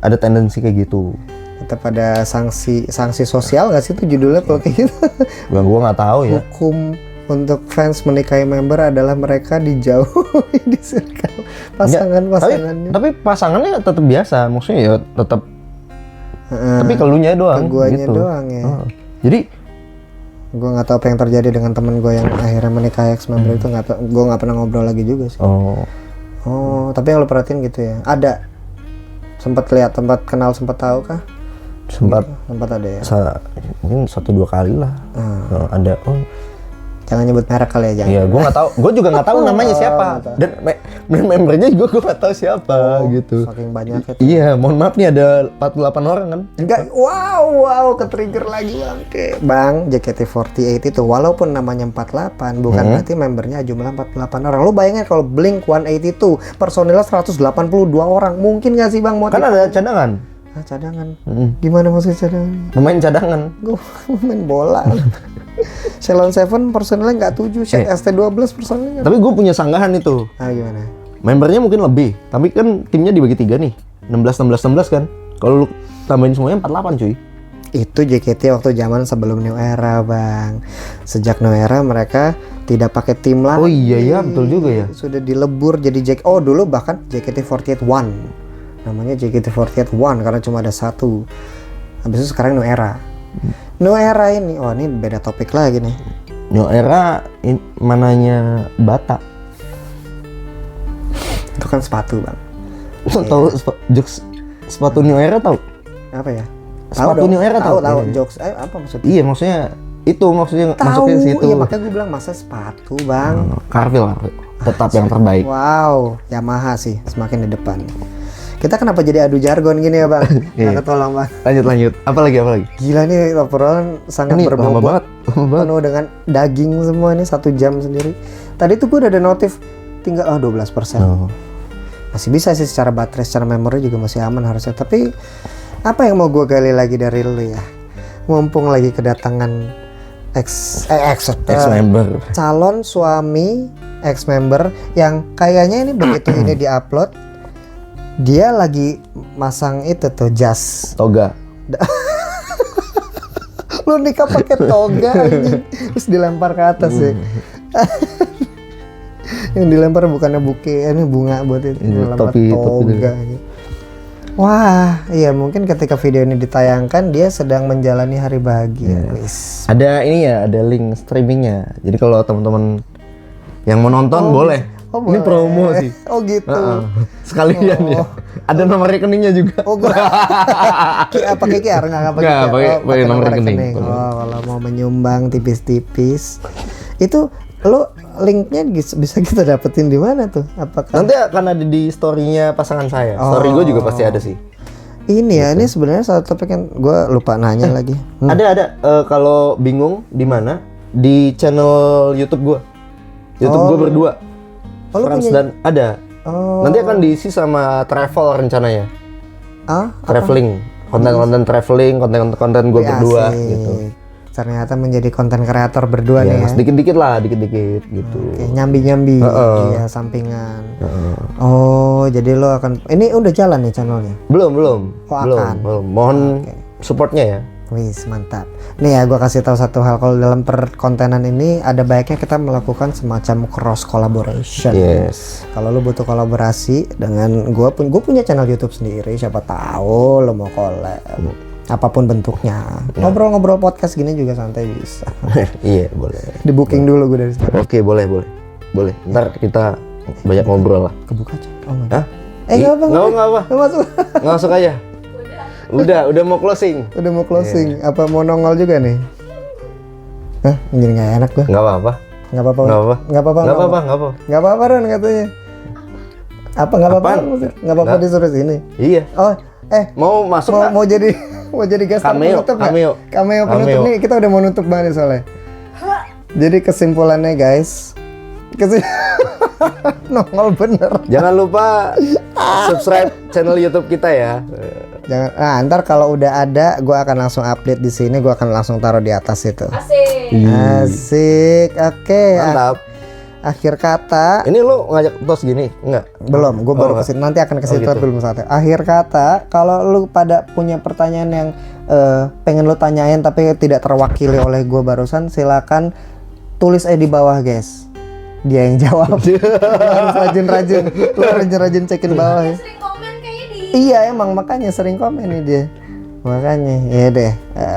ada tendensi kayak gitu. Tetap ada sanksi sosial nggak sih itu judulnya kalau kayak gitu? Gue nggak tahu ya. Hukum untuk fans menikahi member adalah mereka dijauhi di circle pasangannya. Tapi pasangannya tetap biasa, maksudnya ya tetap. Tapi kelunya doang. Guanya gitu. doang ya. Jadi Gue nggak tahu apa yang terjadi dengan temen gue yang akhirnya menikahi ex member itu, nggak tahu. Gue nggak pernah ngobrol lagi juga sih. Oh, tapi yang lo perhatiin gitu ya? Ada sempat lihat, sempat kenal, sempat tahu kah? sempat ada ya. Mungkin 1-2 kali lah. Ada. Jangan nyebut merek kali ya, jangan. Iya, gue nggak tahu. Gue juga nggak tahu namanya siapa. Dan membernya juga gue nggak tahu siapa gitu. Saking banyak itu. Iya, mohon maaf nih ada 48 orang kan. Enggak, wow, ke-trigger lagi Bang, JKT48 itu walaupun namanya 48, bukan berarti membernya jumlah 48 orang. Lu bayangin kalau Blink-182 personilnya 182 orang, mungkin nggak sih Bang? Kan ada cadangan. Cadangan. Gimana maksudnya cadangan? Pemain cadangan. Gue main bola. Shalon 7 personilnya nggak 7, ST12 personilnya. Tapi gue punya sanggahan itu. Gimana? Membernya mungkin lebih, tapi kan timnya dibagi 3 nih. 16 kan. Kalau lu tambahin semuanya 48 cuy. Itu JKT waktu zaman sebelum New Era, Bang. Sejak New Era mereka tidak pakai tim lagi. Oh iya betul juga ya. Sudah dilebur jadi dulu bahkan JKT48 One. Namanya JKT48 One karena cuma ada satu. Habis itu sekarang New Era. New Era ini, ini beda topik lagi nih. New Era mananya Bata. Itu kan sepatu, Bang. Lo tahu sepatu New Era tahu? Apa ya? Sepatu New Era tahu? Tahu jokes. Apa maksudnya? Iya, maksudnya itu maksudnya Tahu, masuknya situ. iya makanya gue bilang masa sepatu, Bang. Carvel tetap yang terbaik. Wow, Yamaha sih semakin di depan. Kita kenapa jadi adu jargon gini ya, Bang? Iya. Tolong, Bang. Lanjut. Apa lagi? Gila nih obrolan sangat Ini berbobot. lama banget. Penuh dengan daging semua nih 1 jam sendiri. Tadi tuh gue udah ada notif tinggal 12%. Masih bisa sih secara baterai, secara memori juga masih aman harusnya. Tapi apa yang mau gue gali lagi dari lu ya? Mumpung lagi kedatangan ex member. calon suami ex member yang kayaknya ini begitu ini diupload dia lagi masang itu tuh jas Toga. Lu nikah pakai toga anjing. Terus dilempar ke atas ya. Yang dilempar bukannya buke, ini bunga buat itu. Dilempar toga gitu. Wah, iya mungkin ketika video ini ditayangkan dia sedang menjalani hari bahagia. Ada ini ya, ada link streamingnya. Jadi kalau teman-teman yang mau nonton boleh. Ini boleh. promo sih. Oh gitu. Sekalian ya. Ada nomor rekeningnya juga. Oh gue pakai QR nggak pakai nomor rekening. Kalau mau menyumbang tipis-tipis itu lo linknya bisa kita dapetin di mana tuh? Apakah nanti akan ada di story-nya pasangan saya. Story gue juga pasti ada sih. Ini ya, ini sebenarnya satu topik yang gue lupa nanya lagi. Ada. Kalau bingung di mana? Di channel YouTube gue. YouTube gue berdua. Friends dan ada. Nanti akan diisi sama travel rencananya. Traveling, konten-konten traveling, konten-konten gue berdua gitu. Ternyata menjadi konten kreator berdua nih ya. Sedikit-dikit gitu. Nyambi-nyambi, iya sampingan. Oh, jadi lo akan ini udah jalan nih channelnya? Belum. Akan. Mohon supportnya ya. Wis, mantap. Nih ya, gue kasih tahu satu hal, kalau dalam perkontenan ini ada baiknya kita melakukan semacam cross collaboration. Yes. Kalau lu butuh kolaborasi dengan gue punya channel YouTube sendiri, siapa tahu lo mau collab. Apapun bentuknya. Ngobrol-ngobrol podcast gini juga santai bisa. Iya, boleh. Di booking dulu gue dari sekarang. Oke, boleh. Ntar kita banyak ngobrol lah. Kebuka aja. Oh my Hah? God. Nggak apa. Masuk. Masuk aja. Udah mau closing. Udah mau closing. Apa mau nongol juga nih? Hah? Jadi nggak enak gue. Nggak apa-apa. Nggak apa-apa Ron katanya. Apa nggak apa-apa? Apaan? Nggak apa-apa Nggak. disuruh sini. Iya. Oh, Mau masuk nggak? mau jadi mau jadi guest star Cameo, penutup nggak? cameo. Cameo penutup Cameo. nih, kita udah mau nutup banget nih soalnya. Jadi kesimpulannya guys, nongol bener. Jangan lupa subscribe channel YouTube kita ya. Jangan, ntar kalau udah ada, gue akan langsung update di sini, gue akan langsung taruh di atas itu. Asik. Asik, oke. Mantap. Akhir kata, Ini lu ngajak tos gini? Enggak. belum, gue baru Oh, kesini, nanti akan ke situ gitu. tapi belum saatnya. Akhir kata, kalau lu pada punya pertanyaan yang pengen lu tanyain tapi tidak terwakili oleh gue barusan, silakan tulis di bawah guys. Dia yang jawab. Lu harus rajin-rajin, lu rajin-rajin cekin bawah ya. Sering komen kayaknya di Iya emang makanya sering komen nih dia. Makanya ya deh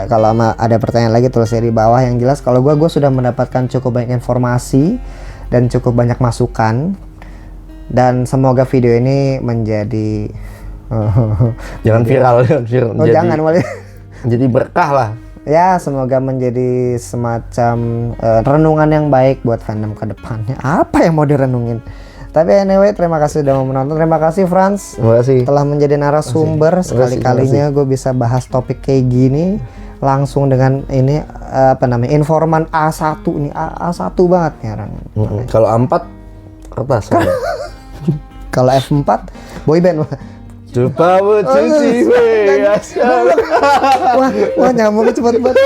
kalau ada pertanyaan lagi tulisnya di bawah. Yang jelas kalau gue sudah mendapatkan cukup banyak informasi dan cukup banyak masukan, dan semoga video ini menjadi Jangan viral, jangan viral. oh jangan wali Jadi berkah lah. ya semoga menjadi semacam renungan yang baik buat fandom ke depannya. Apa yang mau direnungin? Tapi anyway, terima kasih sudah mau menonton. Terima kasih Franz Terima kasih. telah menjadi narasumber. Sekali-kalinya gue bisa bahas topik kayak gini langsung dengan ini apa namanya, informan A1 nih, A1 banget nih orang. Kalau A4 kertas. Kalau F4 boyband. Coba cuci Wah nyambungnya cepet banget.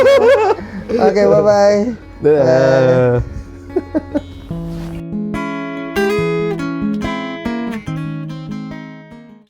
Oke, bye bye. Dah.